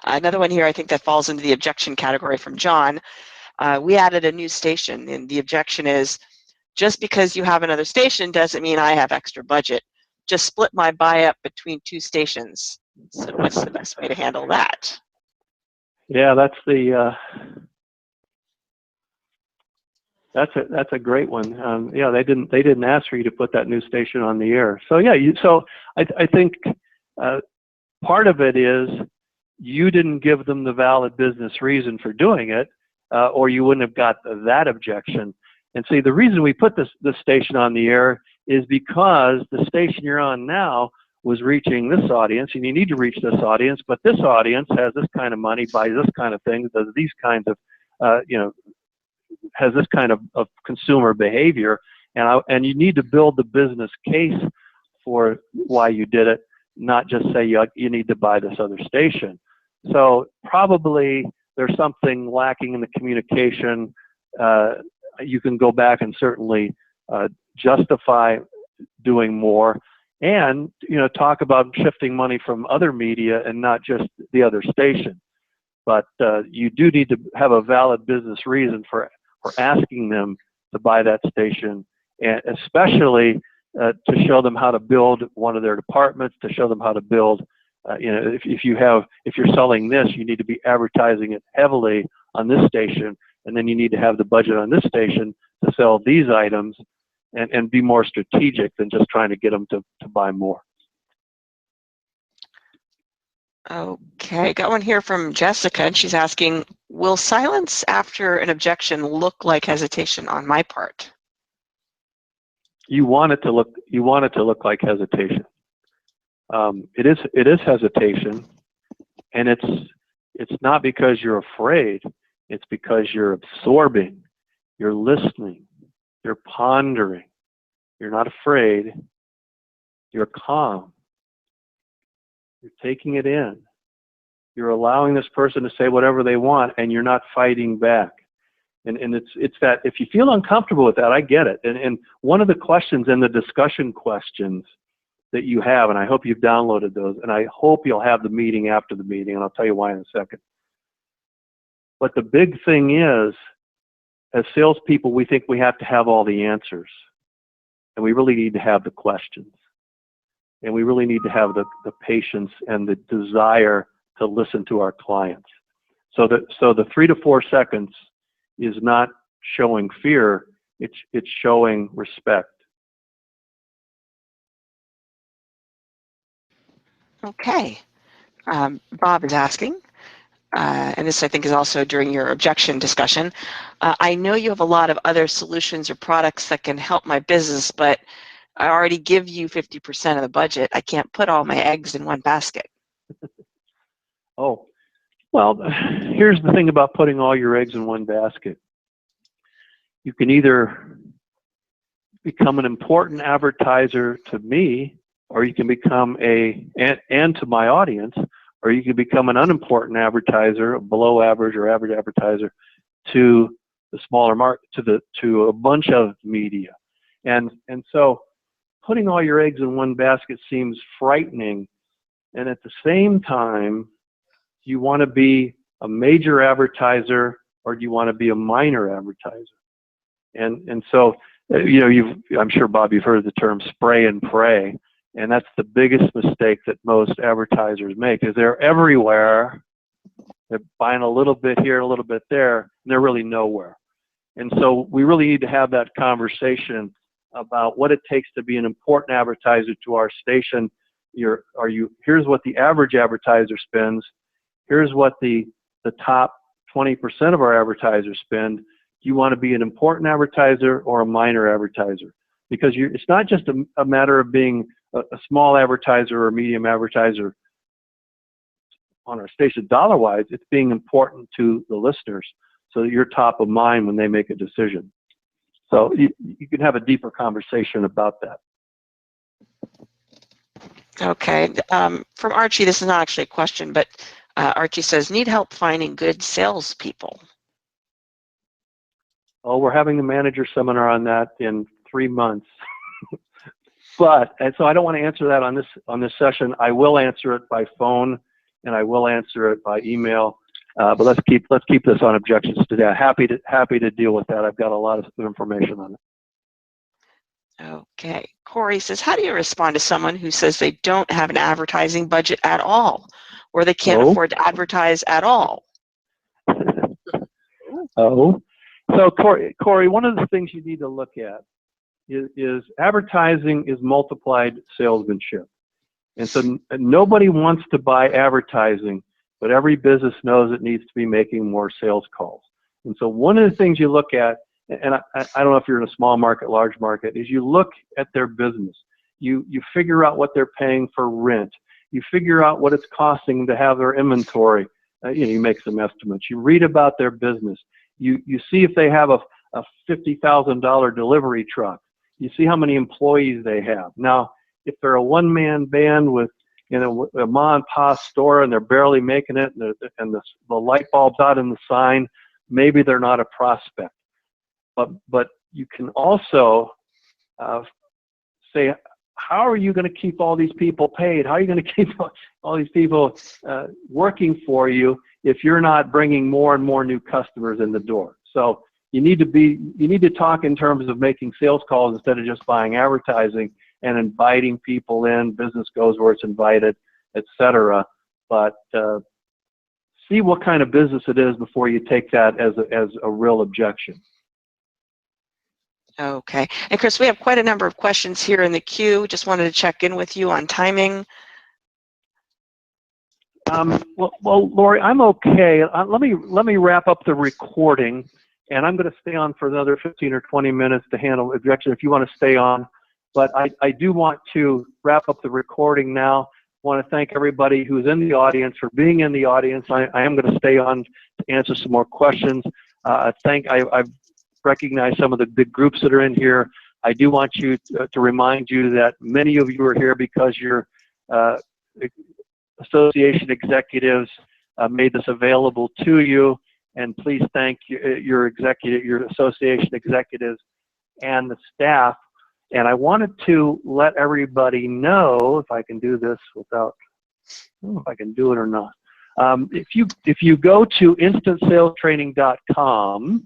Another one here, I think that falls into the objection category from John. We added a new station, and the objection is, just because you have another station doesn't mean I have extra budget. Just split my buy up between 2 stations. So what's the best way to handle that? Yeah, that's a great one. Yeah, they didn't ask for you to put that new station on the air. So yeah, I think part of it is you didn't give them the valid business reason for doing it, or you wouldn't have got that objection. And see, the reason we put this station on the air is because the station you're on now was reaching this audience, and you need to reach this audience, but this audience has this kind of money, buys this kind of thing, does these kinds of, has this kind of consumer behavior, and you need to build the business case for why you did it, not just say you need to buy this other station. So probably there's something lacking in the communication. You can go back and certainly justify doing more, and talk about shifting money from other media and not just the other station. But you do need to have a valid business reason for asking them to buy that station, and especially to show them how to build one of their departments, to show them how to build. If you're selling this, you need to be advertising it heavily on this station, and then you need to have the budget on this station to sell these items, and be more strategic than just trying to get them to buy more. Okay, got one here from Jessica, and she's asking, will silence after an objection look like hesitation on my part? You want it to look like hesitation. It is hesitation, and it's not because you're afraid. It's because you're absorbing, you're listening, you're pondering. You're not afraid. You're calm. You're taking it in. You're allowing this person to say whatever they want, and you're not fighting back. And it's that if you feel uncomfortable with that, I get it. And one of the questions in the discussion questions that you have, and I hope you've downloaded those, and I hope you'll have the meeting after the meeting, and I'll tell you why in a second. But the big thing is, as salespeople, we think we have to have all the answers, and we really need to have the questions, and we really need to have the patience and the desire to listen to our clients. So the 3 to 4 seconds is not showing fear; it's showing respect. Okay, Bob is asking, and this I think is also during your objection discussion. I know you have a lot of other solutions or products that can help my business, but I already give you 50% of the budget. I can't put all my eggs in one basket. Oh, well, here's the thing about putting all your eggs in one basket. You can either become an important advertiser to me, or you can become and to my audience, or you can become an unimportant advertiser, a below average or average advertiser to the smaller market, to a bunch of media. And so putting all your eggs in one basket seems frightening, and at the same time, do you want to be a major advertiser, or do you want to be a minor advertiser? And so You know, I'm sure, Bob, you've heard the term spray and pray, and that's the biggest mistake that most advertisers make, is they're everywhere. They're buying a little bit here, a little bit there, and they're really nowhere. And so we really need to have that conversation about what it takes to be an important advertiser to our station. Here's what the average advertiser spends. Here's what the top 20% of our advertisers spend. Do you want to be an important advertiser or a minor advertiser? Because it's not just a matter of being a small advertiser or a medium advertiser on our station dollar-wise. It's being important to the listeners so that you're top of mind when they make a decision. So you can have a deeper conversation about that. Okay. From Archie, this is not actually a question, but Archie says, need help finding good salespeople. Oh, we're having a manager seminar on that in 3 months. And so I don't want to answer that on this session. I will answer it by phone, and I will answer it by email. But let's keep this on objections today. Happy to deal with that. I've got a lot of information on it. Okay. Corey says, how do you respond to someone who says they don't have an advertising budget at all, or they can't afford to advertise at all? So Corey, one of the things you need to look at is advertising is multiplied salesmanship. And so nobody wants to buy advertising, but every business knows it needs to be making more sales calls. And so one of the things you look at, and I don't know if you're in a small market, large market, is you look at their business. You figure out what they're paying for rent. You figure out what it's costing to have their inventory. You make some estimates. You read about their business. You see if they have a $50,000 delivery truck. You see how many employees they have. Now, if they're a one-man band with a mom and pop store and they're barely making it, and the light bulb's out in the sign, maybe they're not a prospect. But you can also say, how are you going to keep all these people paid? How are you going to keep all these people working for you if you're not bringing more and more new customers in the door? So you need to talk in terms of making sales calls instead of just buying advertising and inviting people in. Business goes where it's invited, etc. But see what kind of business it is before you take that as a real objection. Okay. And Chris, we have quite a number of questions here in the queue. Just wanted to check in with you on timing. Well, Lori, I'm okay. Let me wrap up the recording, and I'm going to stay on for another 15 or 20 minutes to handle objection if you want to stay on. But I do want to wrap up the recording now. I want to thank everybody who's in the audience for being in the audience. I am going to stay on to answer some more questions. I've recognized some of the big groups that are in here. I do want you to remind you that many of you are here because you're association executives made this available to you, and please thank your association executives and the staff. And I wanted to let everybody know, if I can do this without, I don't know if I can do it or not. If you go to instantSalesTraining.com,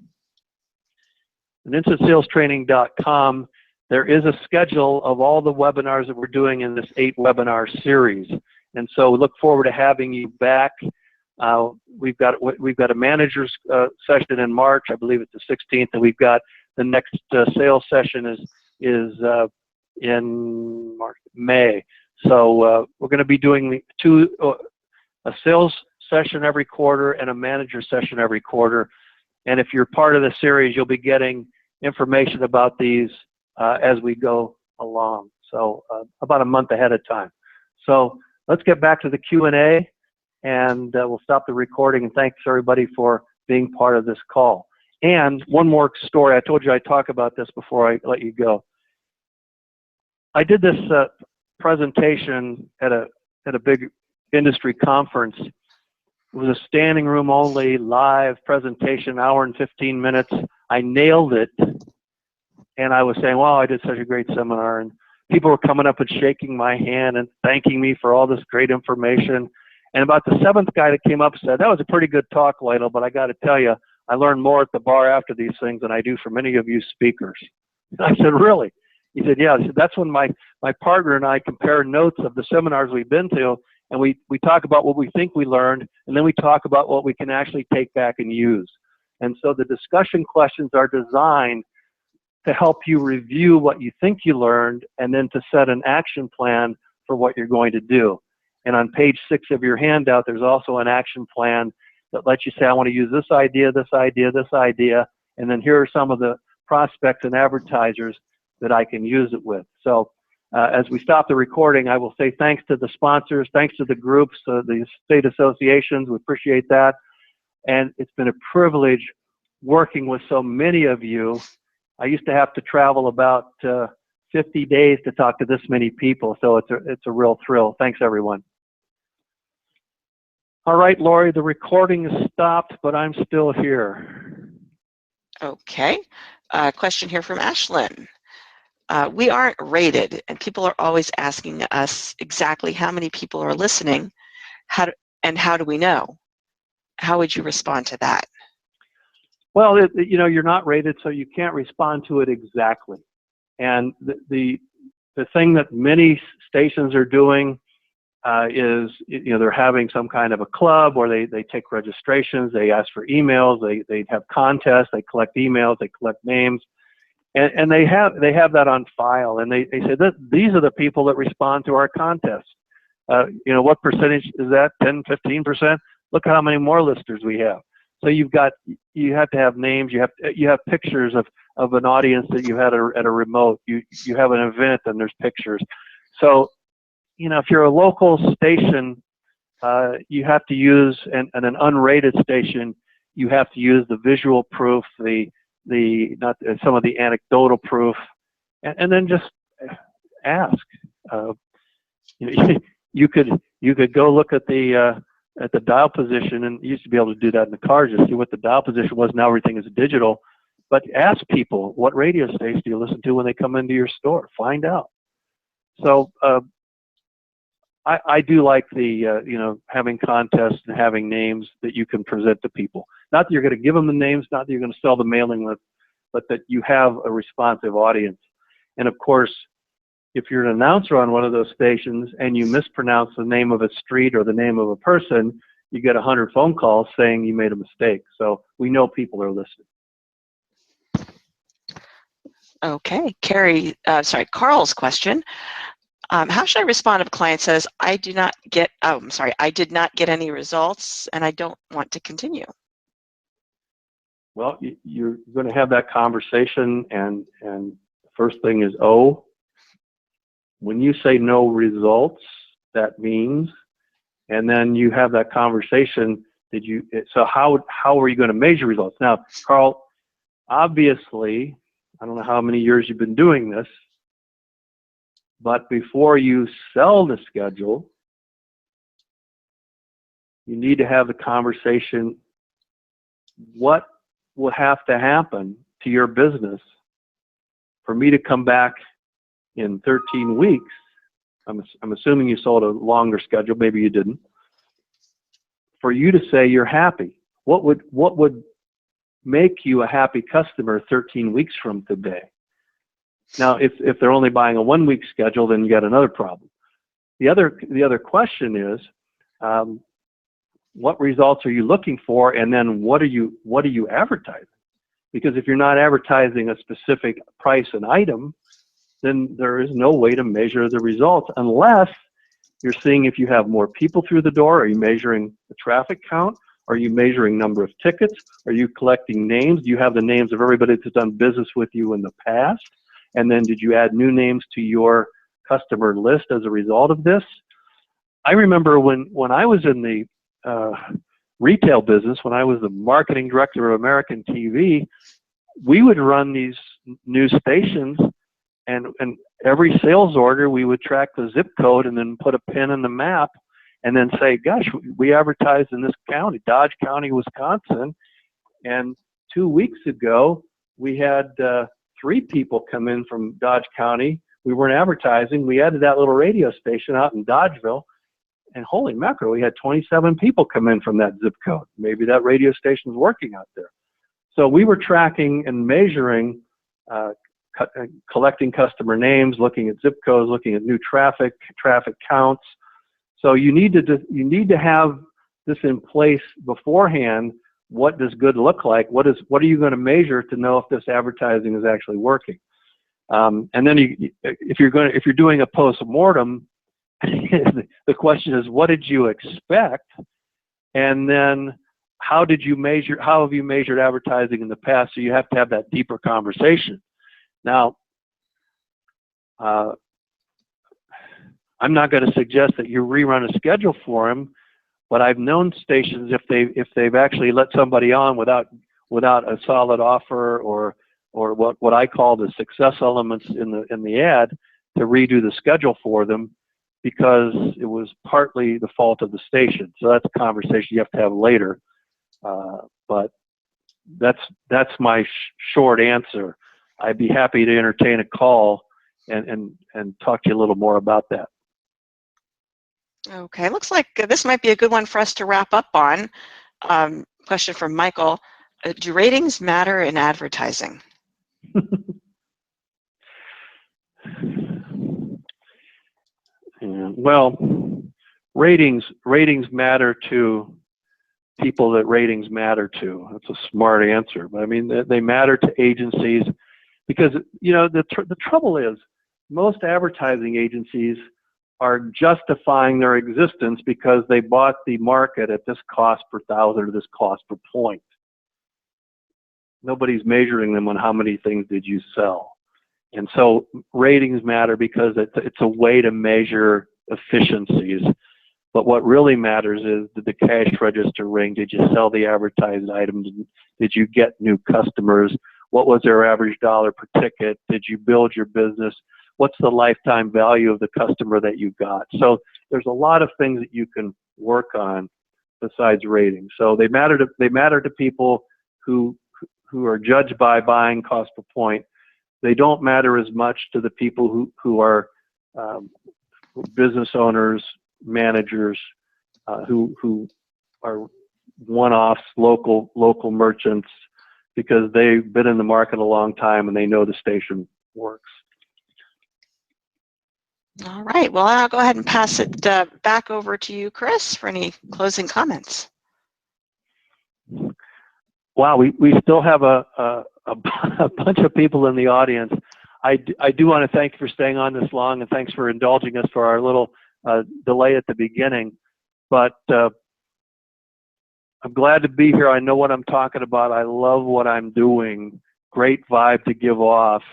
and instantSalesTraining.com, there is a schedule of all the webinars that we're doing in this 8-webinar series. And so we look forward to having you back. We've got a manager's session in March. I believe it's the 16th, and we've got the next sales session is in May. So we're going to be doing a sales session every quarter and a manager session every quarter. And if you're part of the series, you'll be getting information about these as we go along. So about a month ahead of time. So let's get back to the Q&A, and we'll stop the recording. And thanks everybody for being part of this call. And one more story. I told you I'd talk about this before I let you go. I did this presentation at a big industry conference. It was a standing room only, live presentation, hour and 15 minutes. I nailed it. And I was saying, wow, I did such a great seminar. And people were coming up and shaking my hand and thanking me for all this great information. And about the 7th guy that came up said, that was a pretty good talk, Lytle, but I got to tell you, I learned more at the bar after these things than I do from any of you speakers. And I said, really? He said, yeah. I said, that's when my partner and I compare notes of the seminars we've been to, and we talk about what we think we learned, and then we talk about what we can actually take back and use. And so the discussion questions are designed to help you review what you think you learned, and then to set an action plan for what you're going to do. And on page 6 of your handout, there's also an action plan that lets you say, I want to use this idea, this idea, this idea, and then here are some of the prospects and advertisers that I can use it with. So as we stop the recording, I will say thanks to the sponsors, thanks to the groups, the state associations, we appreciate that. And it's been a privilege working with so many of you. I used to have to travel about 50 days to talk to this many people, so it's a real thrill. Thanks, everyone. All right, Lori, the recording is stopped, but I'm still here. Okay. Question here from Ashlyn. We aren't rated, and people are always asking us exactly how many people are listening, and how do we know? How would you respond to that? Well, you know, you're not rated, so you can't respond to it exactly. And the thing that many stations are doing is, you know, they're having some kind of a club where they take registrations, they ask for emails, they have contests, they collect emails, they collect names, and they have that on file, and they say that these are the people that respond to our contests. You know, what percentage is that? 10, 15%? Look how many more listeners we have. So you have to have names, you have pictures of an audience that you had at a remote. You have an event and there's pictures. So, you know, if you're a local station, you have to use, and an unrated station, you have to use the visual proof, some of the anecdotal proof, and then just ask. You could go look at the dial position, and you used to be able to do that in the car, just see what the dial position was. Now everything is digital. But ask people, what radio station do you listen to when they come into your store? Find out. So I do like the, you know, having contests and having names that you can present to people. Not that you're going to give them the names, not that you're going to sell the mailing list, but that you have a responsive audience. And of course, if you're an announcer on one of those stations and you mispronounce the name of a street or the name of a person, you get 100 phone calls saying you made a mistake. So we know people are listening. Okay, Carl's question. How should I respond if a client says, I did not get any results and I don't want to continue? Well, you're going to have that conversation, and the first thing is, when you say no results, that means, and then you have that conversation, so how are you going to measure results? Now, Carl, obviously, I don't know how many years you've been doing this, but before you sell the schedule, you need to have the conversation, what will have to happen to your business for me to come back in 13 weeks? I'm assuming you sold a longer schedule, maybe you didn't. For you to say you're happy, what would make you a happy customer 13 weeks from today? Now, if they're only buying a 1-week schedule, then you got another problem. The other question is, what results are you looking for, and then what are you advertising? Because if you're not advertising a specific price and item, then there is no way to measure the results unless you're seeing if you have more people through the door. Are you measuring the traffic count? Are you measuring number of tickets? Are you collecting names? Do you have the names of everybody that's done business with you in the past? And then did you add new names to your customer list as a result of this? I remember when I was in the retail business, when I was the marketing director of American TV, we would run these new stations, and every sales order we would track the zip code and then put a pin in the map and then say, gosh, we advertised in this county, Dodge County, Wisconsin, and 2 weeks ago we had 3 people come in from Dodge County. We weren't advertising. We added that little radio station out in Dodgeville, and holy mackerel, we had 27 people come in from that zip code. Maybe that radio station's working out there. So we were tracking and measuring collecting customer names, looking at zip codes, looking at new traffic counts. So you need to have this in place beforehand. What does good look like? What are you going to measure to know if this advertising is actually working? And then if you're doing a post-mortem, the question is, what did you expect? And then how have you measured advertising in the past? So you have to have that deeper conversation. Now, I'm not going to suggest that you rerun a schedule for them, but I've known stations, if they've actually let somebody on without a solid offer or what I call the success elements in the ad, to redo the schedule for them, because it was partly the fault of the station. So that's a conversation you have to have later. But that's my short answer. I'd be happy to entertain a call and talk to you a little more about that. Okay, looks like this might be a good one for us to wrap up on. Question from Michael. Do ratings matter in advertising? Yeah, well, ratings matter to people that ratings matter to. That's a smart answer, but I mean, they matter to agencies because, you know, the trouble is most advertising agencies are justifying their existence because they bought the market at this cost per thousand or this cost per point. Nobody's measuring them on how many things did you sell. And so ratings matter because it's a way to measure efficiencies. But what really matters is, did the cash register ring? Did you sell the advertised items? Did you get new customers? What was their average dollar per ticket? Did you build your business? What's the lifetime value of the customer that you got? So there's a lot of things that you can work on besides ratings. So they matter to people who are judged by buying cost per point. They don't matter as much to the people who are business owners, managers, who are one-offs, local merchants, because they've been in the market a long time and they know the station works. All right, well, I'll go ahead and pass it back over to you, Chris, for any closing comments. Wow, we still have a bunch of people in the audience. I do want to thank you for staying on this long, and thanks for indulging us for our little delay at the beginning. But I'm glad to be here. I know what I'm talking about. I love what I'm doing. Great vibe to give off.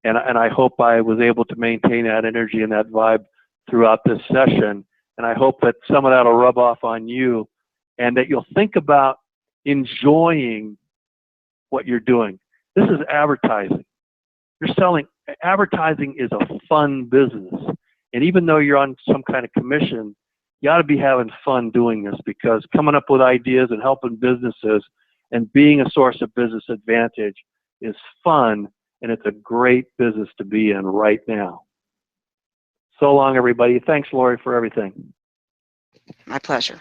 And I hope I was able to maintain that energy and that vibe throughout this session. And I hope that some of that will rub off on you, and that you'll think about enjoying what you're doing. This is advertising. You're selling. Advertising is a fun business. And even though you're on some kind of commission, you ought to be having fun doing this, because coming up with ideas and helping businesses and being a source of business advantage is fun, and it's a great business to be in right now. So long, everybody. Thanks, Lori, for everything. My pleasure.